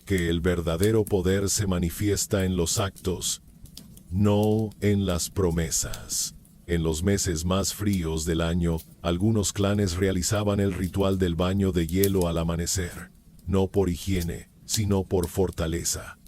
Que el verdadero poder se manifiesta en los actos, no en las promesas. En los meses más fríos del año, algunos clanes realizaban el ritual del baño de hielo al amanecer, no por higiene, sino por fortaleza.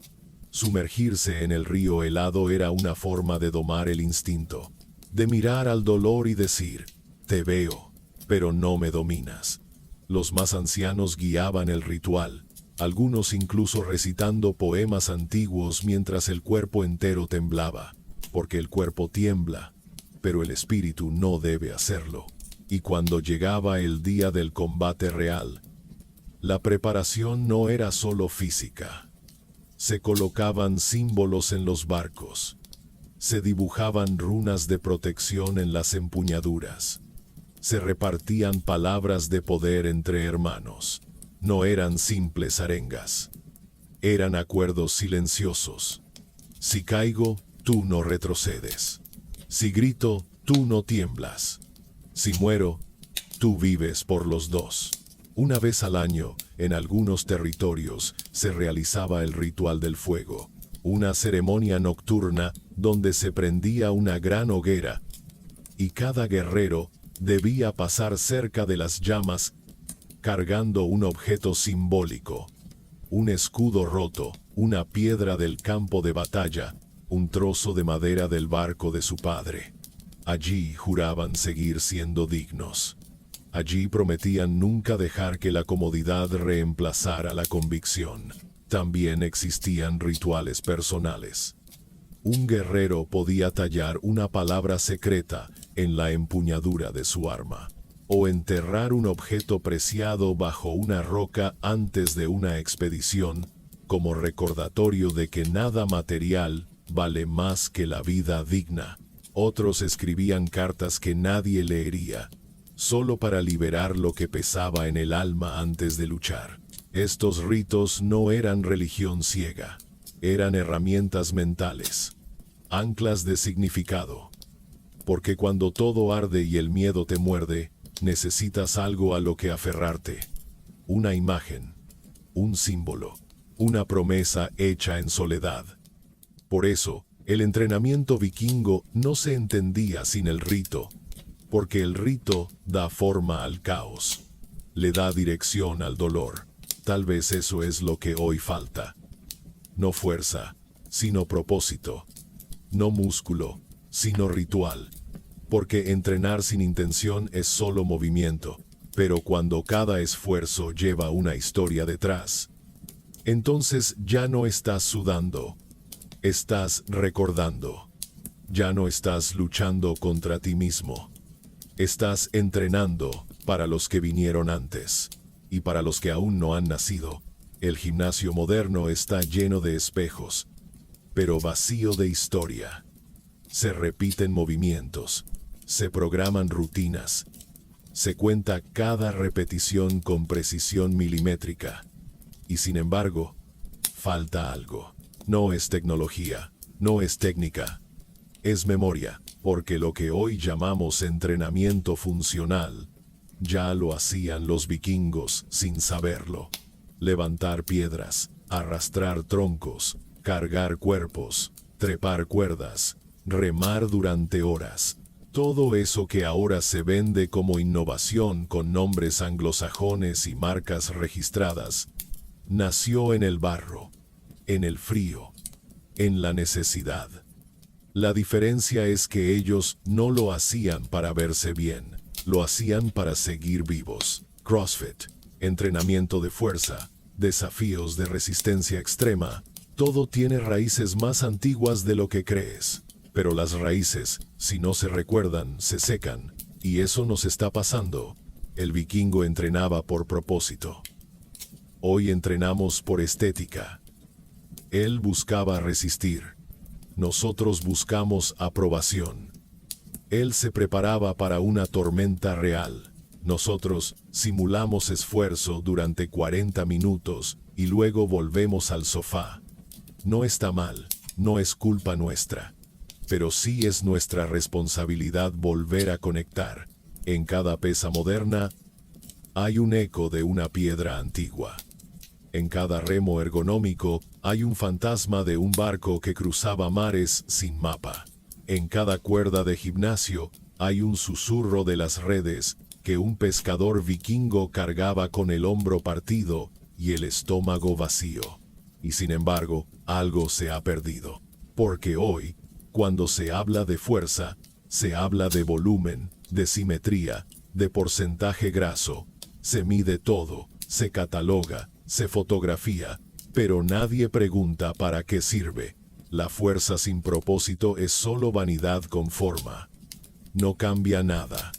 Sumergirse en el río helado era una forma de domar el instinto, de mirar al dolor y decir, te veo, pero no me dominas. Los más ancianos guiaban el ritual, algunos incluso recitando poemas antiguos mientras el cuerpo entero temblaba, porque el cuerpo tiembla, pero el espíritu no debe hacerlo. Y cuando llegaba el día del combate real, la preparación no era solo física. Se colocaban símbolos en los barcos, se dibujaban runas de protección en las empuñaduras. Se repartían palabras de poder entre hermanos. No eran simples arengas. Eran acuerdos silenciosos. Si caigo, tú no retrocedes. Si grito, tú no tiemblas. Si muero, tú vives por los dos. Una vez al año, en algunos territorios, se realizaba el ritual del fuego, una ceremonia nocturna donde se prendía una gran hoguera, y cada guerrero debía pasar cerca de las llamas cargando un objeto simbólico, un escudo roto, una piedra del campo de batalla, un trozo de madera del barco de su padre. Allí juraban seguir siendo dignos. Allí prometían nunca dejar que la comodidad reemplazara la convicción. También existían rituales personales. Un guerrero podía tallar una palabra secreta en la empuñadura de su arma, o enterrar un objeto preciado bajo una roca antes de una expedición, como recordatorio de que nada material vale más que la vida digna. Otros escribían cartas que nadie leería, solo para liberar lo que pesaba en el alma antes de luchar. Estos ritos no eran religión ciega, eran herramientas mentales, anclas de significado. Porque cuando todo arde y el miedo te muerde, necesitas algo a lo que aferrarte. Una imagen, un símbolo, una promesa hecha en soledad. Por eso, el entrenamiento vikingo no se entendía sin el rito, porque el rito da forma al caos, le da dirección al dolor. Tal vez eso es lo que hoy falta. No fuerza, sino propósito. no músculo, sino ritual. Porque entrenar sin intención es solo movimiento, pero cuando cada esfuerzo lleva una historia detrás, entonces ya no estás sudando, estás recordando. Ya no estás luchando contra ti mismo. Estás entrenando para los que vinieron antes. Y para los que aún no han nacido, el gimnasio moderno está lleno de espejos, pero vacío de historia. Se repiten movimientos, se programan rutinas, se cuenta cada repetición con precisión milimétrica. Y sin embargo, falta algo. No es tecnología, no es técnica, es memoria, porque lo que hoy llamamos entrenamiento funcional, ya lo hacían los vikingos sin saberlo. Levantar piedras, arrastrar troncos, cargar cuerpos, trepar cuerdas, remar durante horas. Todo eso que ahora se vende como innovación con nombres anglosajones y marcas registradas, nació en el barro, en el frío, en la necesidad. La diferencia es que ellos no lo hacían para verse bien, lo hacían para seguir vivos. CrossFit, entrenamiento de fuerza, desafíos de resistencia extrema, todo tiene raíces más antiguas de lo que crees. Pero las raíces, si no se recuerdan, se secan, y eso nos está pasando. El vikingo entrenaba por propósito. Hoy entrenamos por estética. Él buscaba resistir. Nosotros buscamos aprobación. Él se preparaba para una tormenta real. Nosotros simulamos esfuerzo durante 40 minutos y luego volvemos al sofá. No está mal, no es culpa nuestra. Pero sí es nuestra responsabilidad volver a conectar. En cada pesa moderna hay un eco de una piedra antigua. En cada remo ergonómico hay un fantasma de un barco que cruzaba mares sin mapa. En cada cuerda de gimnasio hay un susurro de las redes que un pescador vikingo cargaba con el hombro partido y el estómago vacío. Y sin embargo, algo se ha perdido. Porque hoy, cuando se habla de fuerza, se habla de volumen, de simetría, de porcentaje graso. Se mide todo, se cataloga, se fotografía, pero nadie pregunta para qué sirve. La fuerza sin propósito es solo vanidad con forma. No cambia nada.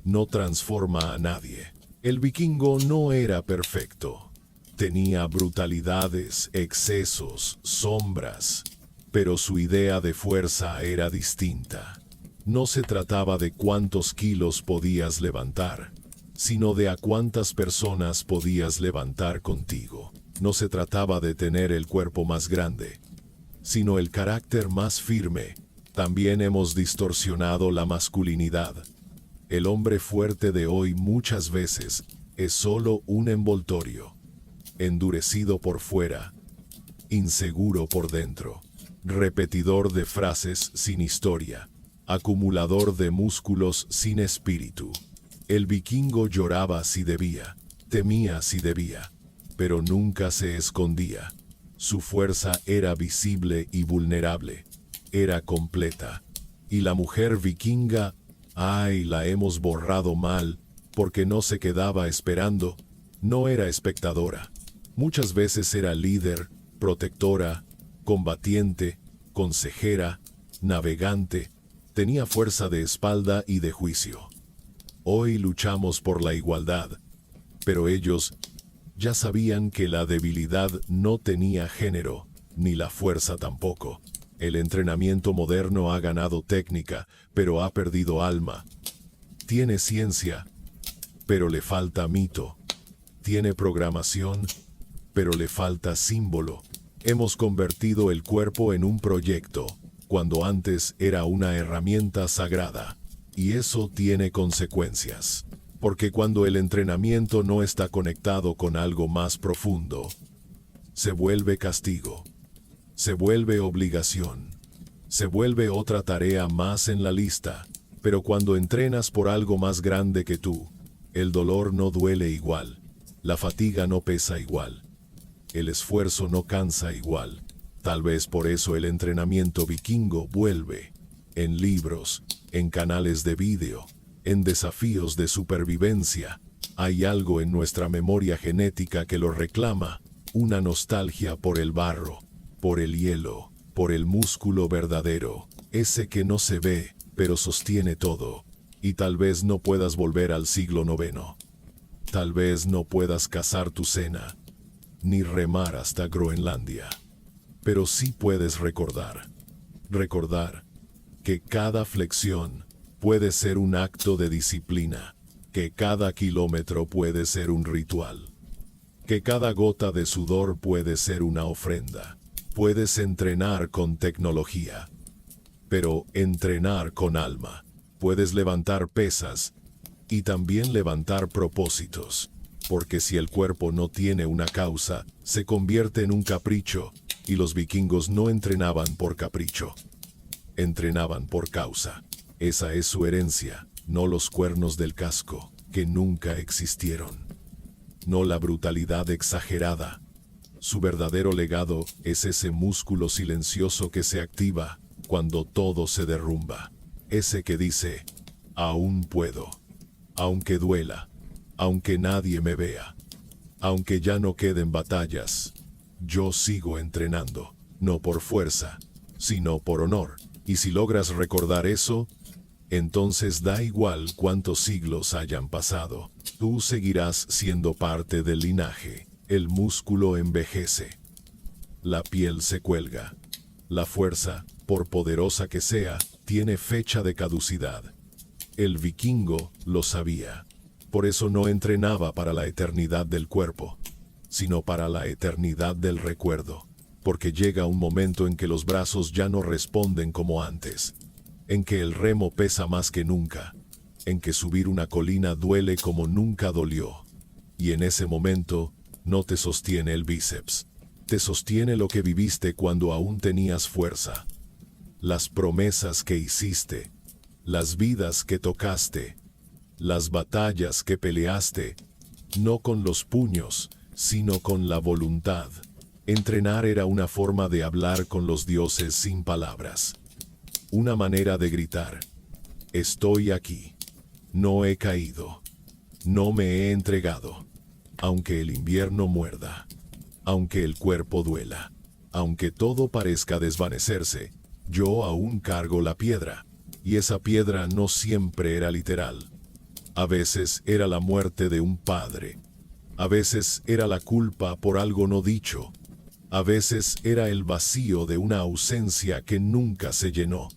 No transforma a nadie. El vikingo no era perfecto. Tenía brutalidades, excesos, sombras. Pero su idea de fuerza era distinta. No se trataba de cuántos kilos podías levantar, sino de a cuántas personas podías levantar contigo. No se trataba de tener el cuerpo más grande, sino el carácter más firme. También hemos distorsionado la masculinidad. El hombre fuerte de hoy muchas veces es solo un envoltorio, endurecido por fuera, inseguro por dentro. Repetidor de frases sin historia, acumulador de músculos sin espíritu. El vikingo lloraba si debía, temía si debía, pero nunca se escondía. Su fuerza era visible y vulnerable, era completa. Y la mujer vikinga, ay, la hemos borrado mal, porque no se quedaba esperando, no era espectadora. Muchas veces era líder, protectora, combatiente, consejera, navegante, tenía fuerza de espalda y de juicio. Hoy luchamos por la igualdad, pero ellos ya sabían que la debilidad no tenía género, ni la fuerza tampoco. El entrenamiento moderno ha ganado técnica, pero ha perdido alma. Tiene ciencia, pero le falta mito. Tiene programación, pero le falta símbolo. Hemos convertido el cuerpo en un proyecto, cuando antes era una herramienta sagrada. Y eso tiene consecuencias. Porque cuando el entrenamiento no está conectado con algo más profundo, se vuelve castigo, se vuelve obligación, se vuelve otra tarea más en la lista. Pero cuando entrenas por algo más grande que tú, el dolor no duele igual, la fatiga no pesa igual. El esfuerzo no cansa igual. Tal vez por eso el entrenamiento vikingo vuelve, en libros, en canales de vídeo, en desafíos de supervivencia. Hay algo en nuestra memoria genética que lo reclama, una nostalgia por el barro, por el hielo, por el músculo verdadero, ese que no se ve, pero sostiene todo. Y tal vez no puedas volver al siglo IX. Tal vez no puedas cazar tu cena, ni remar hasta Groenlandia. Pero sí puedes recordar que cada flexión puede ser un acto de disciplina, que cada kilómetro puede ser un ritual, que cada gota de sudor puede ser una ofrenda. Puedes entrenar con tecnología, pero entrenar con alma. Puedes levantar pesas y también levantar propósitos, porque si el cuerpo no tiene una causa, se convierte en un capricho, y los vikingos no entrenaban por capricho. Entrenaban por causa. Esa es su herencia, no los cuernos del casco, que nunca existieron. No la brutalidad exagerada. Su verdadero legado es ese músculo silencioso que se activa cuando todo se derrumba. Ese que dice, aún puedo, aunque duela, aunque nadie me vea, aunque ya no queden batallas, yo sigo entrenando, no por fuerza, sino por honor. Y si logras recordar eso, entonces da igual cuántos siglos hayan pasado, tú seguirás siendo parte del linaje. El músculo envejece, la piel se cuelga, la fuerza, por poderosa que sea, tiene fecha de caducidad. El vikingo lo sabía, por eso no entrenaba para la eternidad del cuerpo, sino para la eternidad del recuerdo, porque llega un momento en que los brazos ya no responden como antes, en que el remo pesa más que nunca, en que subir una colina duele como nunca dolió, y en ese momento no te sostiene el bíceps, te sostiene lo que viviste cuando aún tenías fuerza, las promesas que hiciste, las vidas que tocaste, las batallas que peleaste, no con los puños, sino con la voluntad. Entrenar era una forma de hablar con los dioses sin palabras. Una manera de gritar, estoy aquí, no he caído, no me he entregado, aunque el invierno muerda, aunque el cuerpo duela, aunque todo parezca desvanecerse, yo aún cargo la piedra, y esa piedra no siempre era literal. A veces era la muerte de un padre, a veces era la culpa por algo no dicho, a veces era el vacío de una ausencia que nunca se llenó.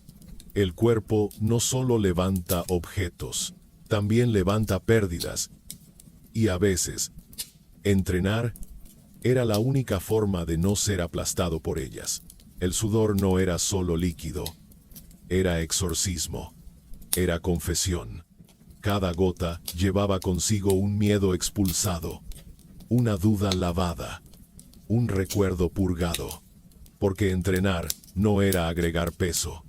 El cuerpo no solo levanta objetos, también levanta pérdidas, y a veces, entrenar era la única forma de no ser aplastado por ellas. El sudor no era solo líquido, era exorcismo, era confesión. Cada gota llevaba consigo un miedo expulsado, una duda lavada, un recuerdo purgado, porque entrenar no era agregar peso,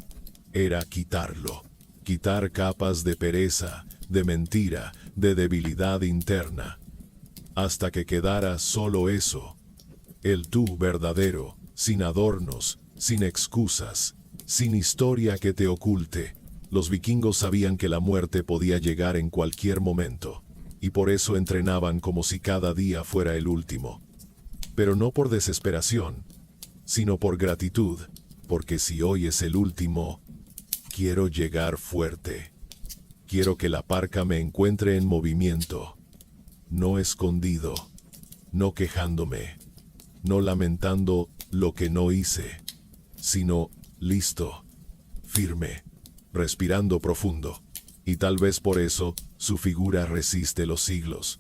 era quitarlo, quitar capas de pereza, de mentira, de debilidad interna, hasta que quedara solo eso, el tú verdadero, sin adornos, sin excusas, sin historia que te oculte. Los vikingos sabían que la muerte podía llegar en cualquier momento, y por eso entrenaban como si cada día fuera el último. Pero no por desesperación, sino por gratitud, porque si hoy es el último, quiero llegar fuerte. Quiero que la parca me encuentre en movimiento, no escondido, no quejándome, no lamentando lo que no hice, sino listo, firme, respirando profundo. Y tal vez por eso su figura resiste los siglos,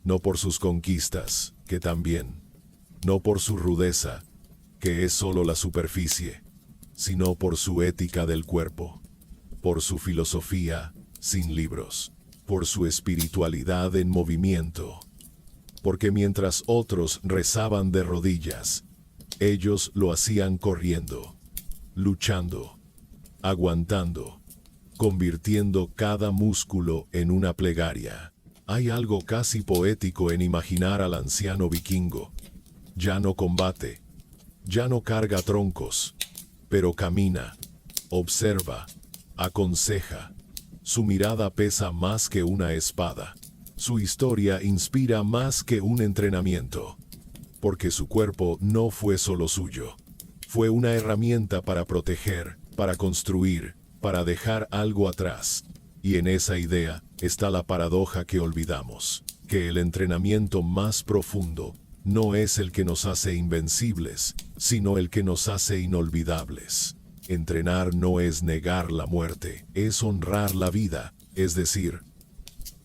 no por sus conquistas, que también, no por su rudeza, que es solo la superficie, sino por su ética del cuerpo, por su filosofía sin libros, por su espiritualidad en movimiento. Porque mientras otros rezaban de rodillas, ellos lo hacían corriendo, luchando, aguantando, convirtiendo cada músculo en una plegaria. Hay algo casi poético en imaginar al anciano vikingo. Ya no combate, Ya no carga troncos, pero camina, observa, aconseja. Su mirada pesa más que una espada. Su historia inspira más que un entrenamiento. Porque su cuerpo no fue solo suyo. Fue una herramienta para proteger, para construir, para dejar algo atrás. Y en esa idea está la paradoja que olvidamos, que el entrenamiento más profundo no es el que nos hace invencibles, sino el que nos hace inolvidables. Entrenar no es negar la muerte, es honrar la vida, es decir,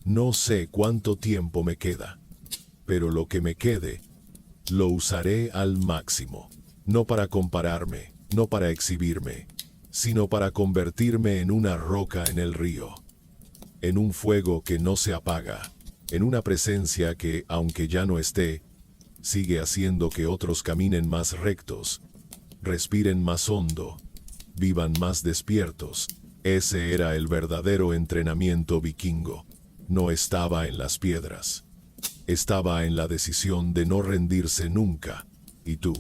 no sé cuánto tiempo me queda, pero lo que me quede, lo usaré al máximo, no para compararme, no para exhibirme, sino para convertirme en una roca en el río, en un fuego que no se apaga, en una presencia que, aunque ya no esté, sigue haciendo que otros caminen más rectos, respiren más hondo, vivan más despiertos. Ese era el verdadero entrenamiento vikingo. No estaba en las piedras. Estaba en la decisión de no rendirse nunca. ¿Y tú?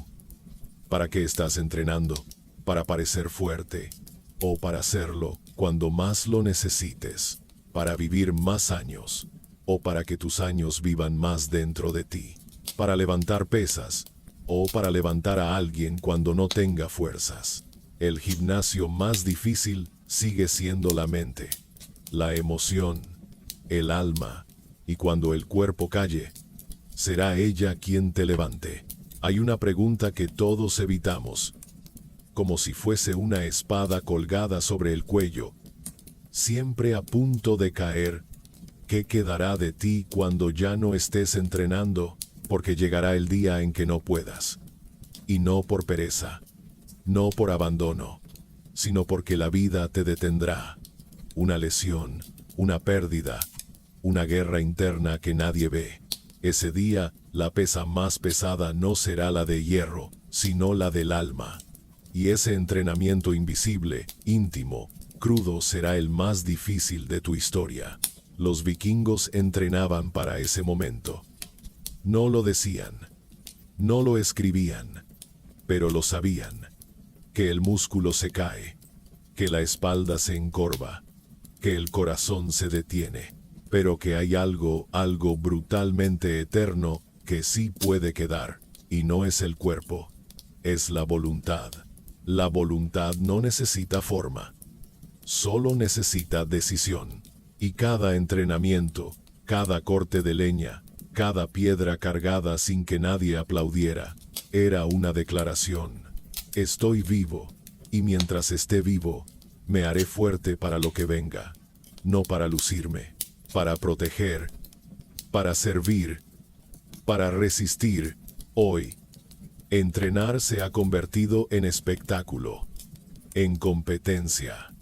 ¿Para qué estás entrenando? ¿Para parecer fuerte? ¿O para hacerlo cuando más lo necesites? ¿Para vivir más años? ¿O para que tus años vivan más dentro de ti? ¿Para levantar pesas? ¿O para levantar a alguien cuando no tenga fuerzas? El gimnasio más difícil sigue siendo la mente, la emoción, el alma, y cuando el cuerpo calle, será ella quien te levante. Hay una pregunta que todos evitamos, como si fuese una espada colgada sobre el cuello, siempre a punto de caer. ¿Qué quedará de ti cuando ya no estés entrenando? Porque llegará el día en que no puedas. Y no por pereza, no por abandono, sino porque la vida te detendrá. Una lesión, una pérdida, una guerra interna que nadie ve. Ese día, la pesa más pesada no será la de hierro, sino la del alma. Y ese entrenamiento invisible, íntimo, crudo será el más difícil de tu historia. Los vikingos entrenaban para ese momento. No lo decían, no lo escribían, pero lo sabían. Que el músculo se cae, que la espalda se encorva, que el corazón se detiene, pero que hay algo brutalmente eterno que sí puede quedar, y no es el cuerpo, es la voluntad. La voluntad no necesita forma, solo necesita decisión. Y cada entrenamiento, cada corte de leña, cada piedra cargada sin que nadie aplaudiera, era una declaración. Estoy vivo, y mientras esté vivo, me haré fuerte para lo que venga, no para lucirme, para proteger, para servir, para resistir. Hoy, entrenar se ha convertido en espectáculo, en competencia,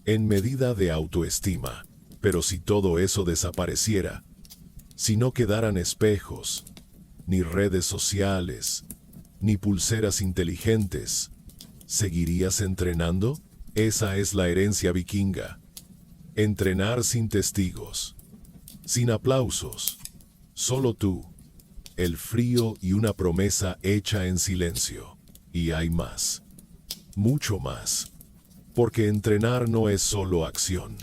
en medida de autoestima. Pero si todo eso desapareciera, si no quedaran espejos, ni redes sociales, ni pulseras inteligentes, ¿seguirías entrenando? Esa es la herencia vikinga. Entrenar sin testigos, sin aplausos, solo tú, el frío y una promesa hecha en silencio. Y hay más, mucho más, porque entrenar no es solo acción.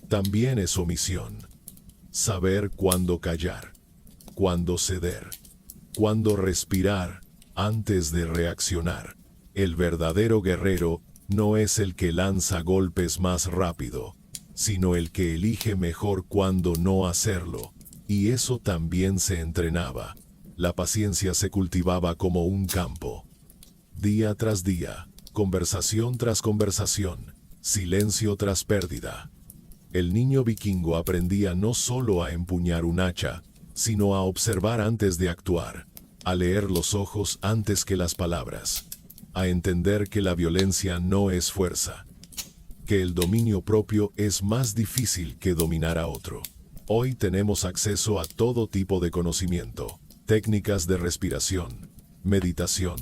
También es omisión. Saber cuándo callar, cuándo ceder, cuándo respirar antes de reaccionar. El verdadero guerrero no es el que lanza golpes más rápido, sino el que elige mejor cuándo no hacerlo. Y eso también se entrenaba. La paciencia se cultivaba como un campo. Día tras día, conversación tras conversación, silencio tras pérdida. El niño vikingo aprendía no solo a empuñar un hacha, sino a observar antes de actuar, a leer los ojos antes que las palabras, a entender que la violencia no es fuerza, que el dominio propio es más difícil que dominar a otro. Hoy tenemos acceso a todo tipo de conocimiento, técnicas de respiración, meditación,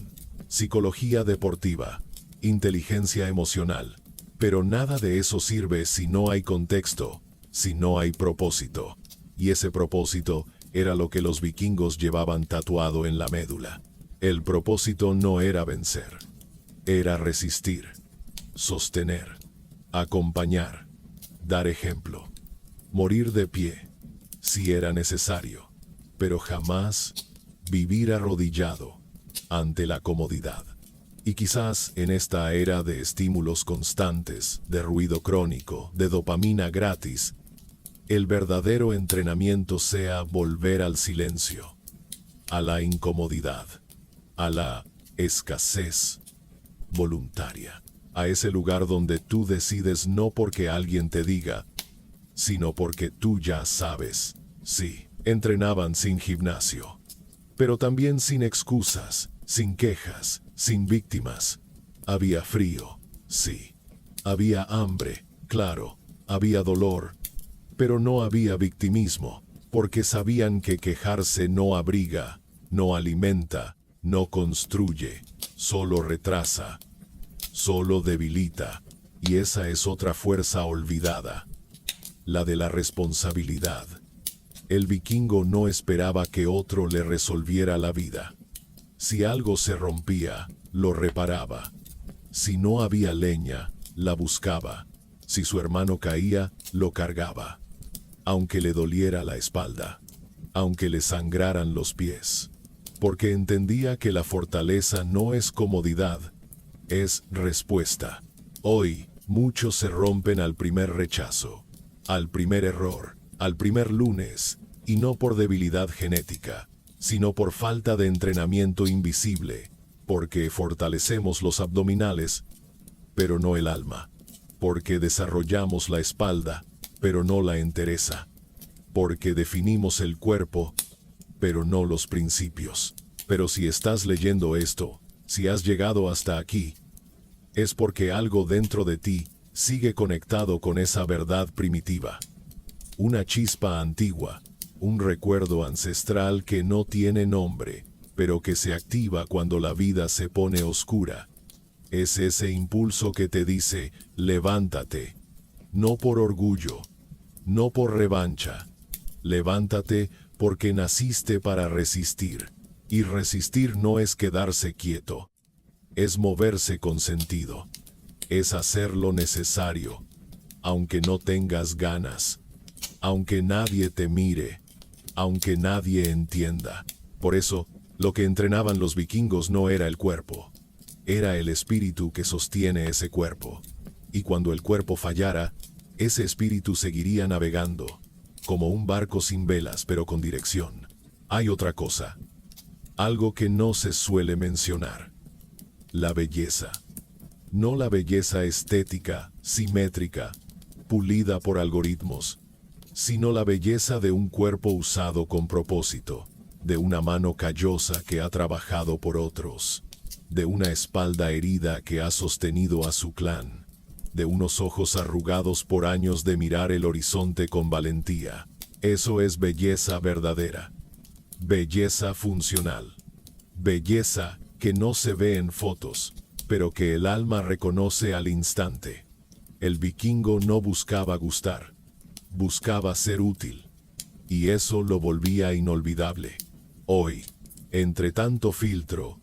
psicología deportiva, inteligencia emocional. Pero nada de eso sirve si no hay contexto, si no hay propósito. Y ese propósito era lo que los vikingos llevaban tatuado en la médula. El propósito no era vencer, era resistir, sostener, acompañar, dar ejemplo, morir de pie, si era necesario, pero jamás vivir arrodillado ante la comodidad. Y quizás en esta era de estímulos constantes, de ruido crónico, de dopamina gratis, el verdadero entrenamiento sea volver al silencio, a la incomodidad, a la escasez voluntaria, a ese lugar donde tú decides no porque alguien te diga, sino porque tú ya sabes. Sí, entrenaban sin gimnasio, pero también sin excusas, sin quejas, sin víctimas. Había frío, sí. Había hambre, claro. Había dolor, pero no había victimismo, porque sabían que quejarse no abriga, no alimenta, no construye, solo retrasa, solo debilita, y esa es otra fuerza olvidada, la de la responsabilidad. El vikingo no esperaba que otro le resolviera la vida. Si algo se rompía, lo reparaba. Si no había leña, la buscaba. Si su hermano caía, lo cargaba. Aunque le doliera la espalda, aunque le sangraran los pies. Porque entendía que la fortaleza no es comodidad, es respuesta. Hoy, muchos se rompen al primer rechazo, al primer error, al primer lunes, y no por debilidad genética, sino por falta de entrenamiento invisible, porque fortalecemos los abdominales, pero no el alma, porque desarrollamos la espalda, pero no la entereza, porque definimos el cuerpo, pero no los principios. Pero si estás leyendo esto, si has llegado hasta aquí, es porque algo dentro de ti sigue conectado con esa verdad primitiva. Una chispa antigua, un recuerdo ancestral que no tiene nombre, pero que se activa cuando la vida se pone oscura. Es ese impulso que te dice, levántate, no por orgullo, no por revancha. Levántate porque naciste para resistir, y resistir no es quedarse quieto, es moverse con sentido, es hacer lo necesario, aunque no tengas ganas, aunque nadie te mire, aunque nadie entienda. Por eso, lo que entrenaban los vikingos no era el cuerpo, era el espíritu que sostiene ese cuerpo. Y cuando el cuerpo fallara, ese espíritu seguiría navegando, como un barco sin velas pero con dirección. Hay otra cosa, algo que no se suele mencionar. La belleza. No la belleza estética, simétrica, pulida por algoritmos, sino la belleza de un cuerpo usado con propósito, de una mano callosa que ha trabajado por otros, de una espalda herida que ha sostenido a su clan, de unos ojos arrugados por años de mirar el horizonte con valentía. Eso es belleza verdadera. Belleza funcional. Belleza que no se ve en fotos, pero que el alma reconoce al instante. El vikingo no buscaba gustar, buscaba ser útil, y eso lo volvía inolvidable. Hoy, entre tanto filtro,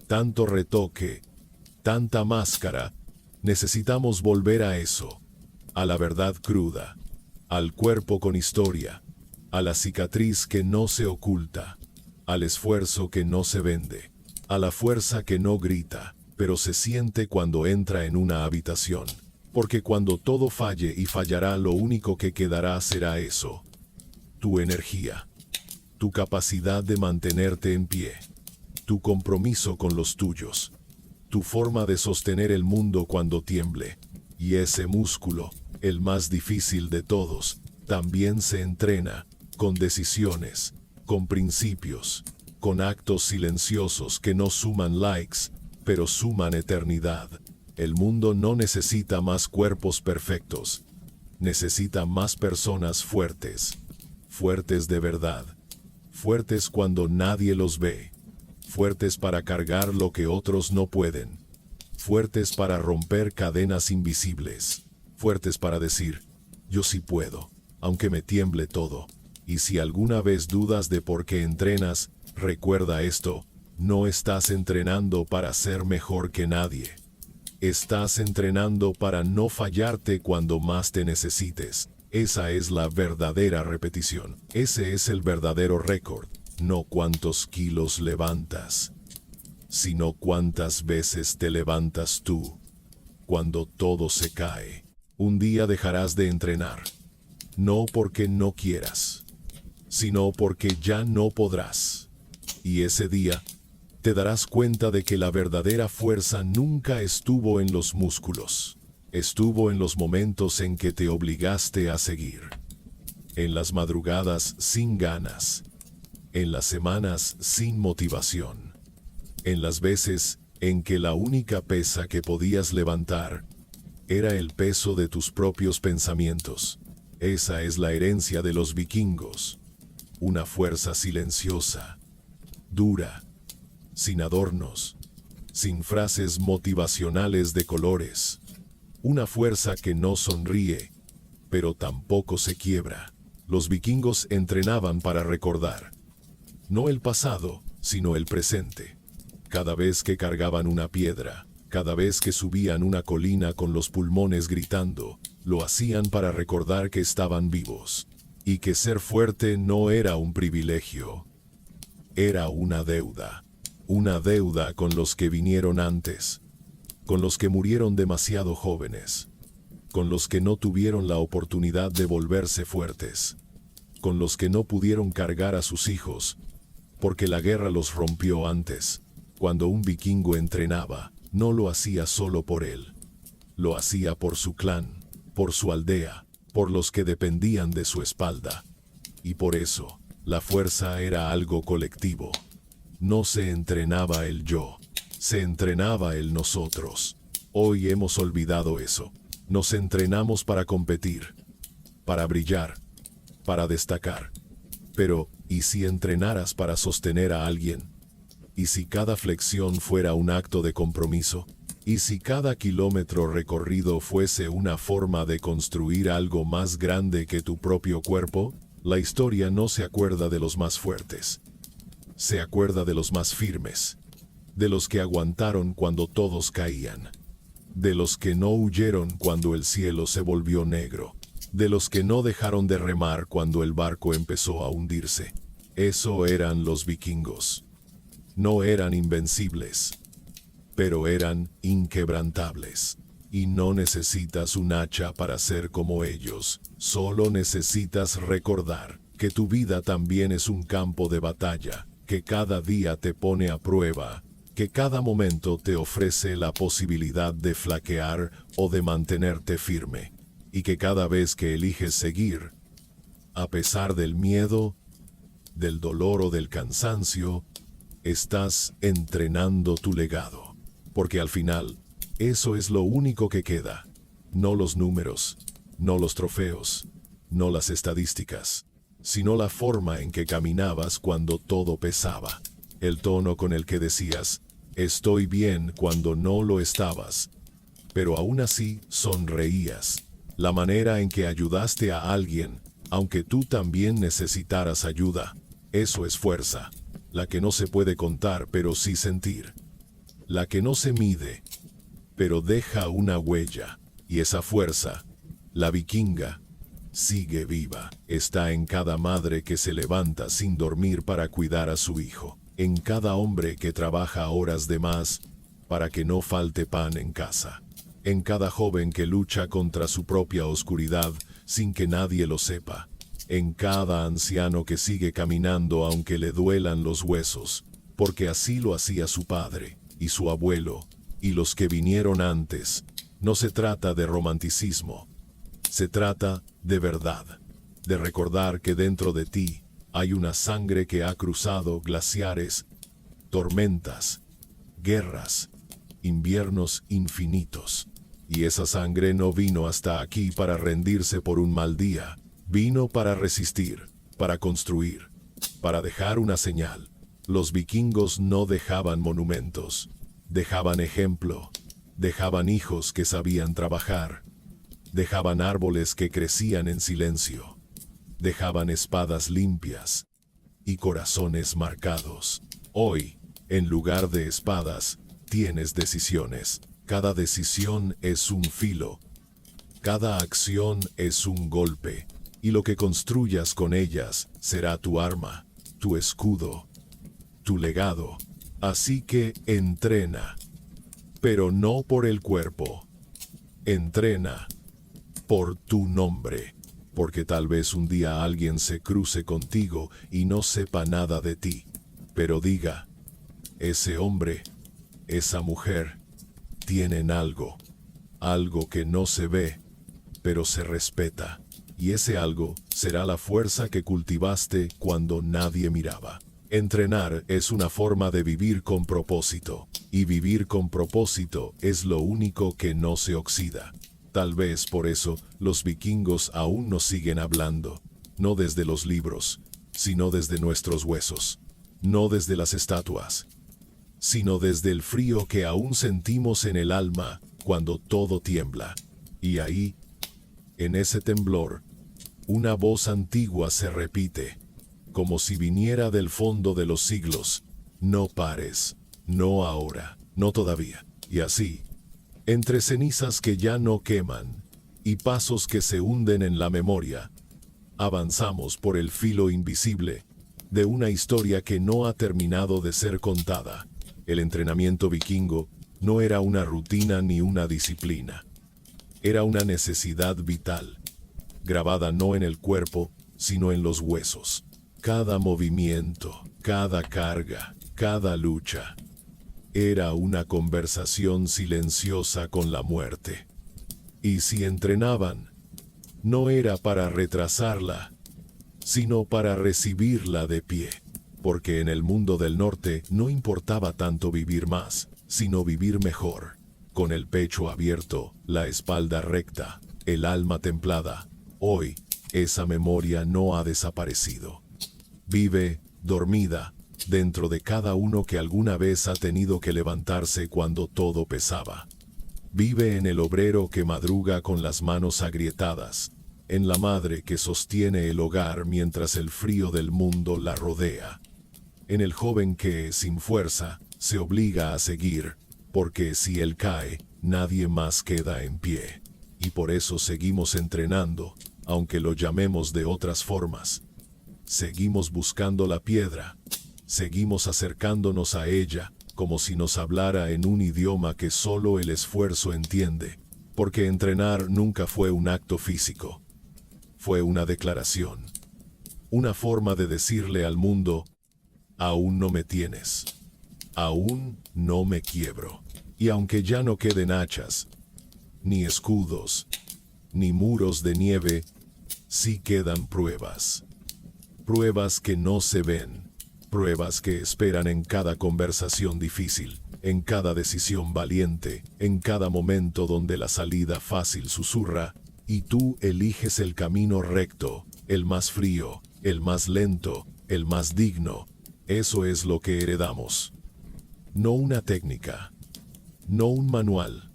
tanto retoque, tanta máscara, necesitamos volver a eso, a la verdad cruda, al cuerpo con historia, a la cicatriz que no se oculta, al esfuerzo que no se vende, a la fuerza que no grita, pero se siente cuando entra en una habitación. Porque cuando todo falle y fallará, lo único que quedará será eso: tu energía, tu capacidad de mantenerte en pie, tu compromiso con los tuyos, tu forma de sostener el mundo cuando tiemble. Y ese músculo, el más difícil de todos, también se entrena, con decisiones, con principios, con actos silenciosos que no suman likes, pero suman eternidad. El mundo no necesita más cuerpos perfectos, necesita más personas fuertes, fuertes de verdad, fuertes cuando nadie los ve, fuertes para cargar lo que otros no pueden, fuertes para romper cadenas invisibles, fuertes para decir, yo sí puedo, aunque me tiemble todo. Y si alguna vez dudas de por qué entrenas, recuerda esto: No estás entrenando para ser mejor que nadie. Estás entrenando para no fallarte cuando más te necesites. Esa es la verdadera repetición. Ese es el verdadero récord. No cuántos kilos levantas, sino cuántas veces te levantas tú. Cuando todo se cae, un día dejarás de entrenar. No porque no quieras, sino porque ya no podrás. Y ese día te darás cuenta de que la verdadera fuerza nunca estuvo en los músculos. Estuvo en los momentos en que te obligaste a seguir. En las madrugadas sin ganas. En las semanas sin motivación. En las veces en que la única pesa que podías levantar era el peso de tus propios pensamientos. Esa es la herencia de los vikingos. Una fuerza silenciosa, dura, sin adornos, sin frases motivacionales de colores. Una fuerza que no sonríe, pero tampoco se quiebra. Los vikingos entrenaban para recordar. No el pasado, sino el presente. Cada vez que cargaban una piedra, cada vez que subían una colina con los pulmones gritando, lo hacían para recordar que estaban vivos. Y que ser fuerte no era un privilegio. Era una deuda. Una deuda con los que vinieron antes, con los que murieron demasiado jóvenes, con los que no tuvieron la oportunidad de volverse fuertes, con los que no pudieron cargar a sus hijos, porque la guerra los rompió antes. Cuando un vikingo entrenaba, no lo hacía solo por él, lo hacía por su clan, por su aldea, por los que dependían de su espalda. Y por eso, la fuerza era algo colectivo. No se entrenaba el yo, se entrenaba el nosotros. Hoy hemos olvidado eso. Nos entrenamos para competir, para brillar, para destacar. Pero, ¿y si entrenaras para sostener a alguien? ¿Y si cada flexión fuera un acto de compromiso? ¿Y si cada kilómetro recorrido fuese una forma de construir algo más grande que tu propio cuerpo? La historia no se acuerda de los más fuertes. Se acuerda de los más firmes, de los que aguantaron cuando todos caían, de los que no huyeron cuando el cielo se volvió negro, de los que no dejaron de remar cuando el barco empezó a hundirse. Eso eran los vikingos. No eran invencibles, pero eran inquebrantables. Y no necesitas un hacha para ser como ellos, solo necesitas recordar que tu vida también es un campo de batalla, que cada día te pone a prueba, que cada momento te ofrece la posibilidad de flaquear o de mantenerte firme, y que cada vez que eliges seguir, a pesar del miedo, del dolor o del cansancio, estás entrenando tu legado. Porque al final, eso es lo único que queda. No los números, no los trofeos, no las estadísticas, sino la forma en que caminabas cuando todo pesaba. El tono con el que decías, estoy bien cuando no lo estabas, pero aún así sonreías. La manera en que ayudaste a alguien, aunque tú también necesitaras ayuda. Eso es fuerza. La que no se puede contar, pero sí sentir. La que no se mide, pero deja una huella. Y esa fuerza, la vikinga, sigue viva. Está en cada madre que se levanta sin dormir para cuidar a su hijo. En cada hombre que trabaja horas de más para que no falte pan en casa. En cada joven que lucha contra su propia oscuridad sin que nadie lo sepa. En cada anciano que sigue caminando aunque le duelan los huesos, porque así lo hacía su padre, y su abuelo, y los que vinieron antes. No se trata de romanticismo. Se trata de verdad, de recordar que dentro de ti hay una sangre que ha cruzado glaciares, tormentas, guerras, inviernos infinitos. Y esa sangre no vino hasta aquí para rendirse por un mal día. Vino para resistir, para construir, para dejar una señal. Los vikingos no dejaban monumentos, dejaban ejemplo, dejaban hijos que sabían trabajar, dejaban árboles que crecían en silencio, dejaban espadas limpias y corazones marcados. Hoy, En lugar de espadas, tienes decisiones. Cada decisión es un filo. Cada acción es un golpe. Y lo que construyas con ellas será tu arma, tu escudo, tu legado. Así que entrena. Pero no por el cuerpo. Entrena por tu nombre. Porque tal vez un día alguien se cruce contigo y no sepa nada de ti. Pero diga, ese hombre, esa mujer, tienen algo. Algo que no se ve, pero se respeta. Y ese algo será la fuerza que cultivaste cuando nadie miraba. Entrenar es una forma de vivir con propósito. Y vivir con propósito es lo único que no se oxida. Tal vez por eso los vikingos aún nos siguen hablando. No desde los libros, sino desde nuestros huesos. No desde las estatuas, sino desde el frío que aún sentimos en el alma cuando todo tiembla. Y ahí, en ese temblor, una voz antigua se repite, como si viniera del fondo de los siglos. No pares, no ahora, no todavía. Y así, entre cenizas que ya no queman, y pasos que se hunden en la memoria, avanzamos por el filo invisible de una historia que no ha terminado de ser contada. El entrenamiento vikingo no era una rutina ni una disciplina. Era una necesidad vital, grabada no en el cuerpo, sino en los huesos. Cada movimiento, cada carga, cada lucha, era una conversación silenciosa con la muerte. Y si entrenaban, no era para retrasarla, sino para recibirla de pie. Porque en el mundo del norte no importaba tanto vivir más, sino vivir mejor. Con el pecho abierto, la espalda recta, el alma templada. Hoy, esa memoria no ha desaparecido. Vive, dormida, dentro de cada uno que alguna vez ha tenido que levantarse cuando todo pesaba. Vive en el obrero que madruga con las manos agrietadas, en la madre que sostiene el hogar mientras el frío del mundo la rodea, en el joven que, sin fuerza, se obliga a seguir, porque si él cae, nadie más queda en pie. Y por eso seguimos entrenando, aunque lo llamemos de otras formas. Seguimos buscando la piedra, seguimos acercándonos a ella, como si nos hablara en un idioma que solo el esfuerzo entiende, porque entrenar nunca fue un acto físico. Fue una declaración, una forma de decirle al mundo, aún no me tienes, aún no me quiebro. Y aunque ya no queden hachas, ni escudos, ni muros de nieve, sí quedan pruebas. Pruebas que no se ven, pruebas que esperan en cada conversación difícil, en cada decisión valiente, en cada momento donde la salida fácil susurra, y tú eliges el camino recto, el más frío, el más lento, el más digno. Eso es lo que heredamos. No una técnica, no un manual,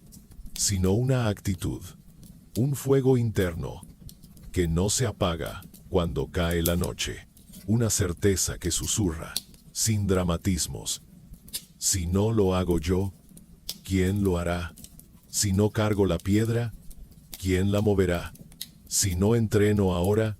sino una actitud, un fuego interno que no se apaga cuando cae la noche, una certeza que susurra, sin dramatismos. Si no lo hago yo, ¿quién lo hará? Si no cargo la piedra, ¿quién la moverá? Si no entreno ahora,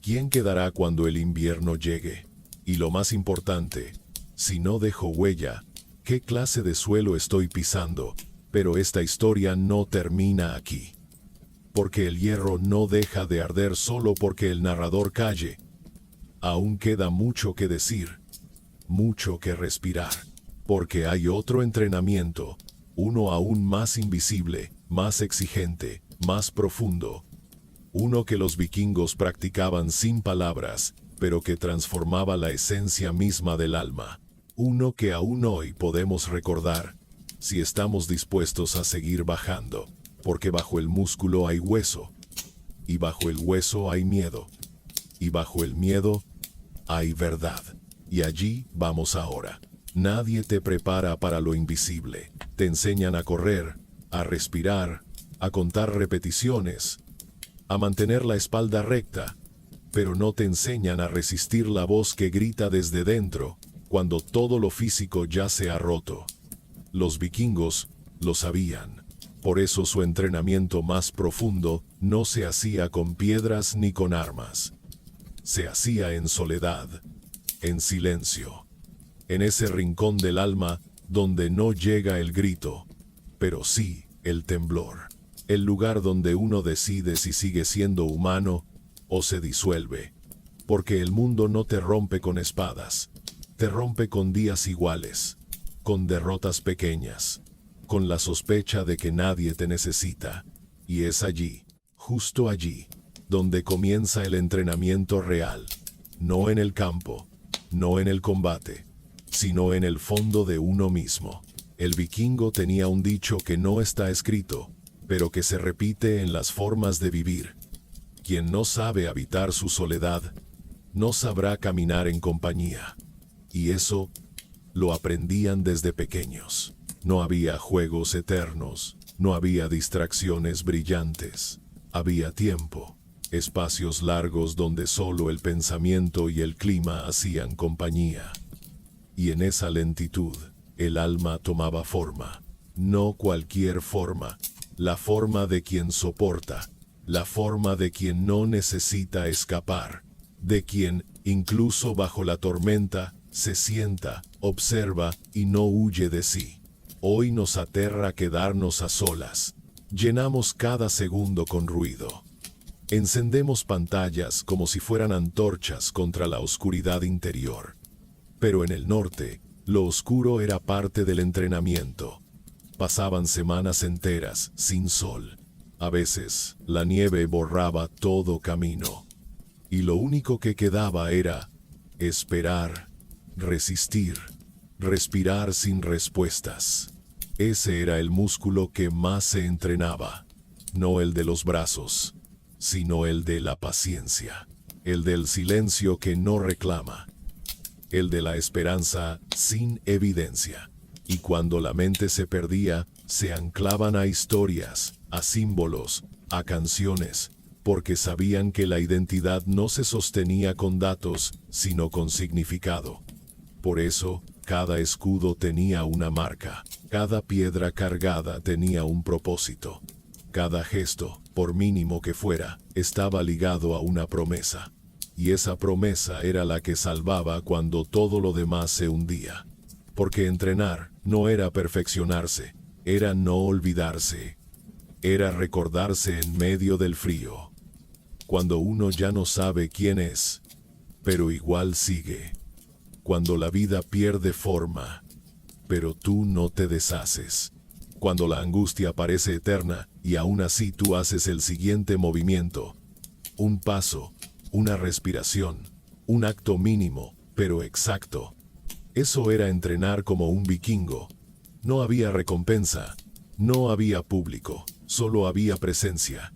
¿quién quedará cuando el invierno llegue? Y lo más importante, si no dejo huella, ¿qué clase de suelo estoy pisando? Pero esta historia no termina aquí. Porque el hierro no deja de arder solo porque el narrador calle. Aún queda mucho que decir, mucho que respirar. Porque hay otro entrenamiento, uno aún más invisible, más exigente, más profundo. Uno que los vikingos practicaban sin palabras, pero que transformaba la esencia misma del alma. Uno que aún hoy podemos recordar, si estamos dispuestos a seguir bajando, porque bajo el músculo hay hueso, y bajo el hueso hay miedo, y bajo el miedo hay verdad. Y allí vamos ahora. Nadie te prepara para lo invisible. Te enseñan a correr, a respirar, a contar repeticiones, a mantener la espalda recta, pero no te enseñan a resistir la voz que grita desde dentro. cuando todo lo físico ya se ha roto. Los vikingos lo sabían. Por eso su entrenamiento más profundo no se hacía con piedras ni con armas. Se hacía en soledad, en silencio, en ese rincón del alma donde no llega el grito, pero sí el temblor. El lugar donde uno decide si sigue siendo humano o se disuelve. Porque el mundo no te rompe con espadas, te rompe con días iguales, con derrotas pequeñas, con la sospecha de que nadie te necesita. Y es allí, justo allí, donde comienza el entrenamiento real. No en el campo, no en el combate, sino en el fondo de uno mismo. El vikingo tenía un dicho que no está escrito, pero que se repite en las formas de vivir. Quien no sabe habitar su soledad, no sabrá caminar en compañía. Y eso lo aprendían desde pequeños. No había juegos eternos, no había distracciones brillantes. Había tiempo, espacios largos donde solo el pensamiento y el clima hacían compañía. Y en esa lentitud, el alma tomaba forma. No cualquier forma, la forma de quien soporta, la forma de quien no necesita escapar, de quien, incluso bajo la tormenta, se sienta, observa y no huye de sí. Hoy nos aterra quedarnos a solas. Llenamos cada segundo con ruido. Encendemos pantallas como si fueran antorchas contra la oscuridad interior. Pero en el norte, lo oscuro era parte del entrenamiento. Pasaban semanas enteras sin sol. A veces, la nieve borraba todo camino. Y lo único que quedaba era esperar, resistir, respirar sin respuestas. Ese era el músculo que más se entrenaba. No el de los brazos, sino el de la paciencia. El del silencio que no reclama. El de la esperanza sin evidencia. Y cuando la mente se perdía, se anclaban a historias, a símbolos, a canciones, porque sabían que la identidad no se sostenía con datos, sino con significado. Por eso, cada escudo tenía una marca, cada piedra cargada tenía un propósito. Cada gesto, por mínimo que fuera, estaba ligado a una promesa. Y esa promesa era la que salvaba cuando todo lo demás se hundía. Porque entrenar no era perfeccionarse, era no olvidarse. Era recordarse en medio del frío. Cuando uno ya no sabe quién es, pero igual sigue. Cuando la vida pierde forma, pero tú no te deshaces. Cuando la angustia parece eterna y aún así tú haces el siguiente movimiento. Un paso, una respiración, un acto mínimo, pero exacto. Eso era entrenar como un vikingo. No había recompensa, no había público, solo había presencia.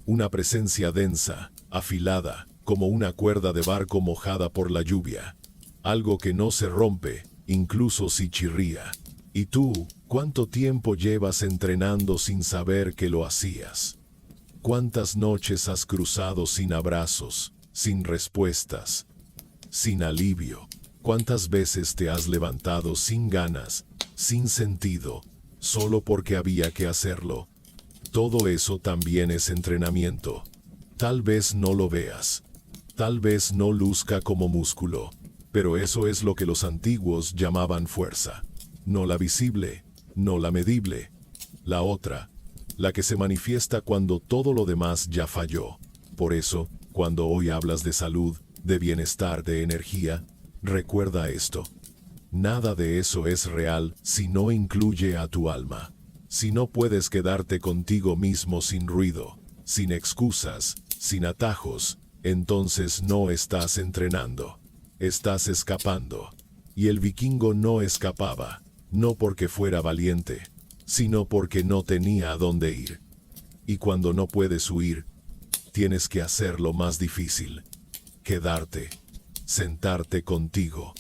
Una presencia densa, afilada, como una cuerda de barco mojada por la lluvia. Algo que no se rompe, incluso si chirría. ¿Y tú, cuánto tiempo llevas entrenando sin saber que lo hacías? ¿Cuántas noches has cruzado sin abrazos, sin respuestas, sin alivio? ¿Cuántas veces te has levantado sin ganas, sin sentido, solo porque había que hacerlo? Todo eso también es entrenamiento. Tal vez no lo veas. Tal vez no luzca como músculo. Pero eso es lo que los antiguos llamaban fuerza. No la visible, no la medible. La otra, la que se manifiesta cuando todo lo demás ya falló. Por eso, cuando hoy hablas de salud, de bienestar, de energía, recuerda esto. Nada de eso es real si no incluye a tu alma. Si no puedes quedarte contigo mismo sin ruido, sin excusas, sin atajos, entonces no estás entrenando. Estás escapando. Y el vikingo no escapaba, no porque fuera valiente, sino porque no tenía a dónde ir. Y cuando no puedes huir, tienes que hacer lo más difícil. Quedarte, sentarte contigo,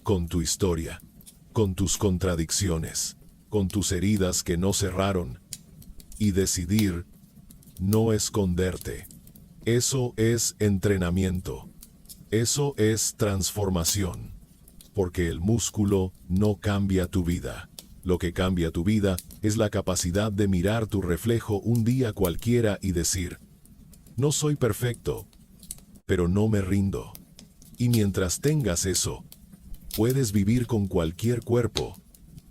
con tu historia, con tus contradicciones, con tus heridas que no cerraron, y decidir no esconderte. Eso es entrenamiento. Eso es transformación. porque el músculo no cambia tu vida. Lo que cambia tu vida es la capacidad de mirar tu reflejo un día cualquiera y decir, no soy perfecto, pero no me rindo. Y mientras tengas eso, puedes vivir con cualquier cuerpo,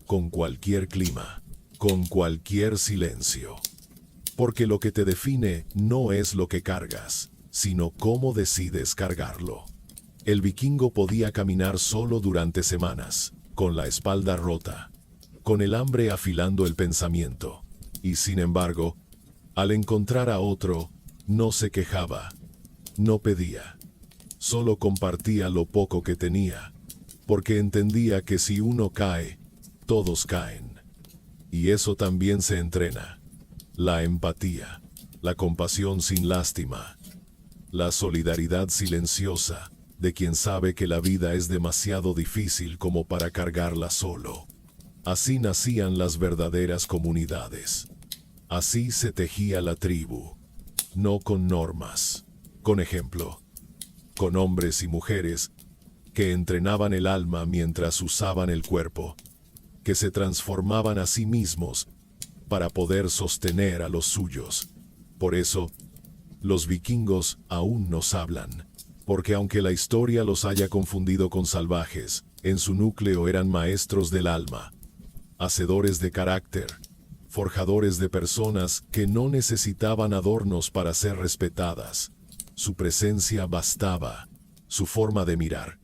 con cualquier clima, con cualquier silencio. Porque lo que te define no es lo que cargas, sino cómo decides cargarlo. El vikingo podía caminar solo durante semanas, con la espalda rota, con el hambre afilando el pensamiento, y sin embargo, al encontrar a otro, no se quejaba, no pedía, solo compartía lo poco que tenía, porque entendía que si uno cae, todos caen. Y eso también se entrena. La empatía, la compasión sin lástima, la solidaridad silenciosa de quien sabe que la vida es demasiado difícil como para cargarla solo. Así nacían las verdaderas comunidades. Así se tejía la tribu, no con normas, con ejemplo, con hombres y mujeres que entrenaban el alma mientras usaban el cuerpo, que se transformaban a sí mismos para poder sostener a los suyos. Por eso, los vikingos aún nos hablan, porque aunque la historia los haya confundido con salvajes, en su núcleo eran maestros del alma, hacedores de carácter, forjadores de personas que no necesitaban adornos para ser respetadas. Su presencia bastaba, su forma de mirar,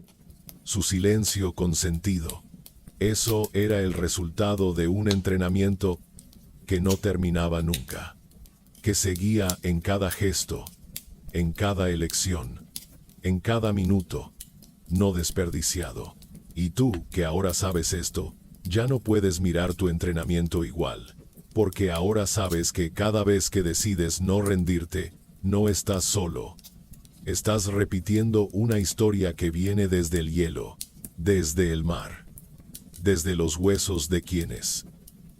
su silencio con sentido. Eso era el resultado de un entrenamiento que no terminaba nunca, que seguía en cada gesto, en cada elección, en cada minuto, no desperdiciado. Y tú, que ahora sabes esto, ya no puedes mirar tu entrenamiento igual, porque ahora sabes que cada vez que decides no rendirte, no estás solo. Estás repitiendo una historia que viene desde el hielo, desde el mar, desde los huesos de quienes,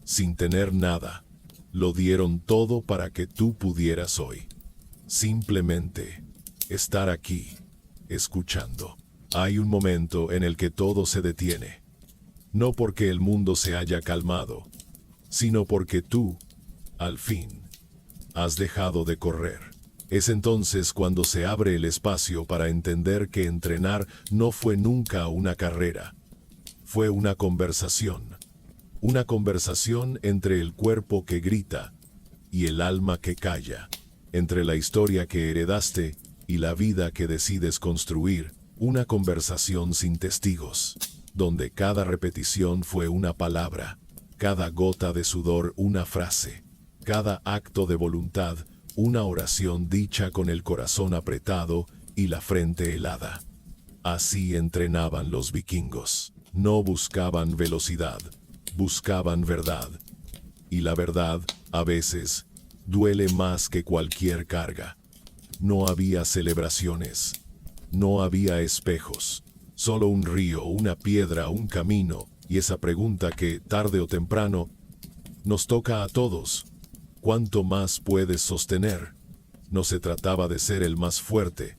sin tener nada, lo dieron todo para que tú pudieras hoy. Simplemente estar aquí, escuchando. Hay un momento en el que todo se detiene. No porque el mundo se haya calmado, sino porque tú, al fin, has dejado de correr. Es entonces cuando se abre el espacio para entender que entrenar no fue nunca una carrera. Fue una conversación. Una conversación entre el cuerpo que grita y el alma que calla. Entre la historia que heredaste y la vida que decides construir. Una conversación sin testigos, donde cada repetición fue una palabra, cada gota de sudor una frase, cada acto de voluntad una oración dicha con el corazón apretado y la frente helada. Así entrenaban los vikingos. No buscaban velocidad, buscaban verdad. Y la verdad, a veces, duele más que cualquier carga. No había celebraciones. No había espejos, solo un río, una piedra, un camino, y esa pregunta que, tarde o temprano, nos toca a todos. ¿Cuánto más puedes sostener? No se trataba de ser el más fuerte,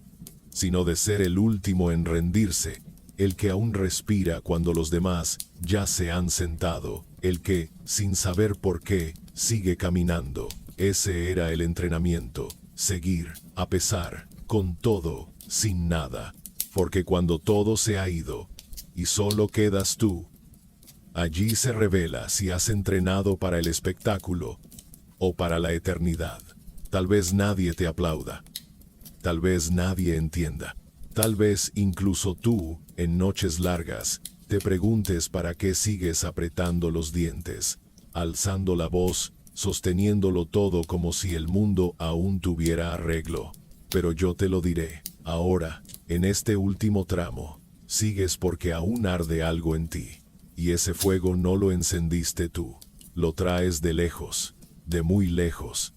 sino de ser el último en rendirse, el que aún respira cuando los demás ya se han sentado, el que, sin saber por qué, sigue caminando. Ese era el entrenamiento, seguir, a pesar, con todo, sin nada, porque cuando todo se ha ido, y solo quedas tú, allí se revela si has entrenado para el espectáculo, o para la eternidad. Tal vez nadie te aplauda, tal vez nadie entienda, tal vez incluso tú, en noches largas, te preguntes para qué sigues apretando los dientes, alzando la voz, sosteniéndolo todo como si el mundo aún tuviera arreglo. Pero yo te lo diré. Ahora, en este último tramo, sigues porque aún arde algo en ti, y ese fuego no lo encendiste tú, lo traes de lejos, de muy lejos,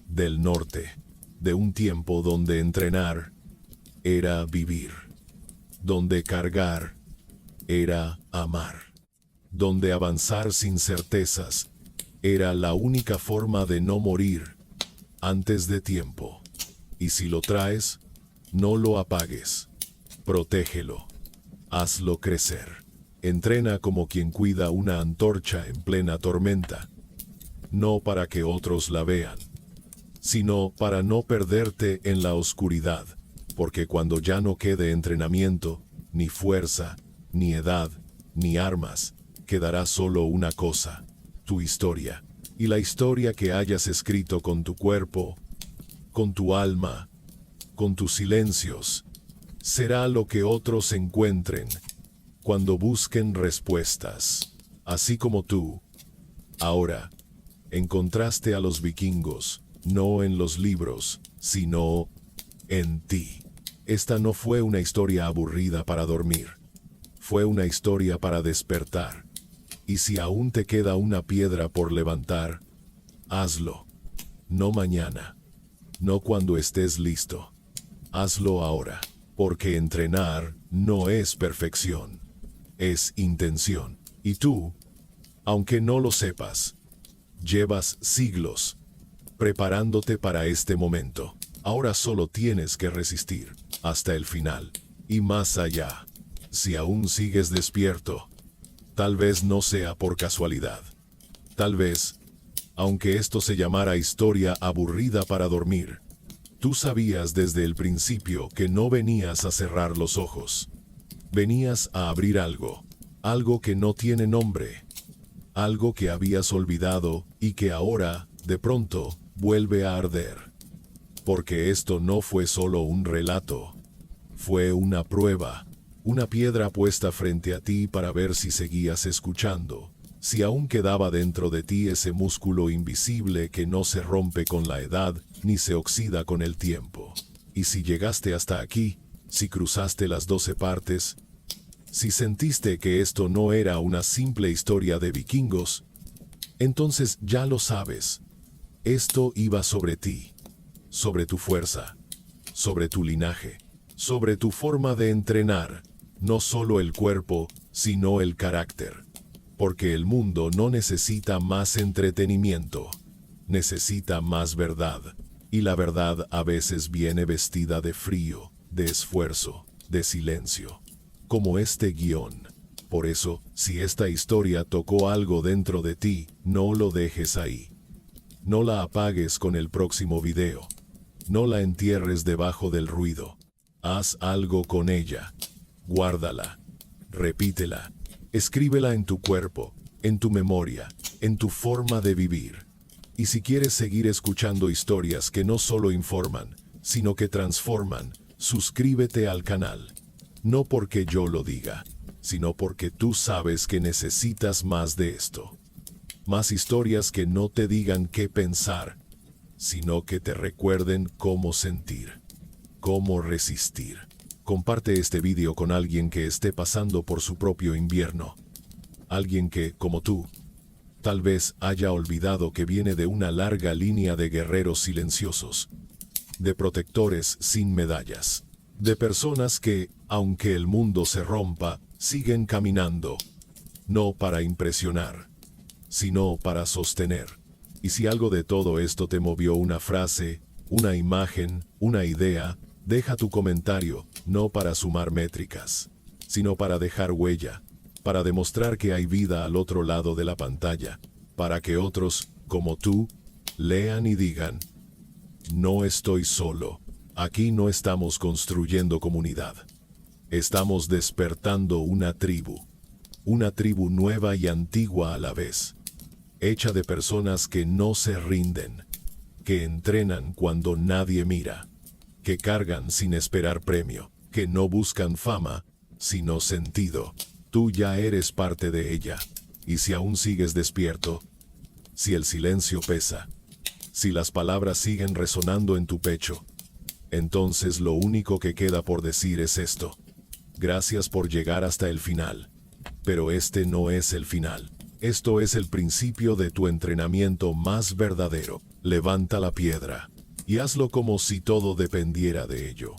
del norte, de un tiempo donde entrenar era vivir, donde cargar era amar, donde avanzar sin certezas era la única forma de no morir antes de tiempo. Y si lo traes, no lo apagues, protégelo, Hazlo crecer. Entrena como quien cuida una antorcha en plena tormenta. No para que otros la vean, sino para no perderte en la oscuridad, porque cuando ya no quede entrenamiento, ni fuerza, ni edad, ni armas, quedará solo una cosa, tu historia, y la historia que hayas escrito con tu cuerpo, con tu alma, con tus silencios, será lo que otros encuentren cuando busquen respuestas, así como tú. Ahora, encontraste a los vikingos, no en los libros, sino en ti. Esta no fue una historia aburrida para dormir. Fue una historia para despertar. Y si aún te queda una piedra por levantar, hazlo. No mañana. No cuando estés listo. Hazlo ahora. Porque entrenar no es perfección. Es intención. Y tú, aunque no lo sepas, llevas siglos preparándote para este momento. Ahora solo tienes que resistir hasta el final y más allá. Si aún sigues despierto, tal vez no sea por casualidad. Tal vez, aunque esto se llamara historia aburrida para dormir, tú sabías desde el principio que no venías a cerrar los ojos. Venías a abrir algo, algo que no tiene nombre, algo que habías olvidado y que ahora, de pronto, vuelve a arder. Porque esto no fue solo un relato, fue una prueba, una piedra puesta frente a ti para ver si seguías escuchando, si aún quedaba dentro de ti ese músculo invisible que no se rompe con la edad ni se oxida con el tiempo. Y si llegaste hasta aquí, si cruzaste las 12 partes, si sentiste que esto no era una simple historia de vikingos, entonces ya lo sabes. Esto iba sobre ti, sobre tu fuerza, sobre tu linaje, sobre tu forma de entrenar, no solo el cuerpo, sino el carácter. Porque el mundo no necesita más entretenimiento, necesita más verdad. Y la verdad a veces viene vestida de frío, de esfuerzo, de silencio. Como este guión. Por eso, si esta historia tocó algo dentro de ti, no lo dejes ahí. No la apagues con el próximo video. No la entierres debajo del ruido. Haz algo con ella. Guárdala. Repítela. Escríbela en tu cuerpo, en tu memoria, en tu forma de vivir. Y si quieres seguir escuchando historias que no solo informan, sino que transforman, suscríbete al canal. No porque yo lo diga, sino porque tú sabes que necesitas más de esto. Más historias que no te digan qué pensar, sino que te recuerden cómo sentir, cómo resistir. Comparte este video con alguien que esté pasando por su propio invierno. Alguien que, como tú, tal vez haya olvidado que viene de una larga línea de guerreros silenciosos, de protectores sin medallas, de personas que, aunque el mundo se rompa, siguen caminando, no para impresionar, sino para sostener. Y si algo de todo esto te movió una frase, una imagen, una idea, deja tu comentario, no para sumar métricas, sino para dejar huella, para demostrar que hay vida al otro lado de la pantalla, para que otros, como tú, lean y digan, no estoy solo, aquí no estamos construyendo comunidad, estamos despertando una tribu nueva y antigua a la vez, hecha de personas que no se rinden, que entrenan cuando nadie mira, que cargan sin esperar premio, que no buscan fama, sino sentido. Tú ya eres parte de ella, y si aún sigues despierto, si el silencio pesa, si las palabras siguen resonando en tu pecho, entonces lo único que queda por decir es esto. Gracias por llegar hasta el final. Pero este no es el final. Esto es el principio de tu entrenamiento más verdadero. Levanta la piedra y hazlo como si todo dependiera de ello.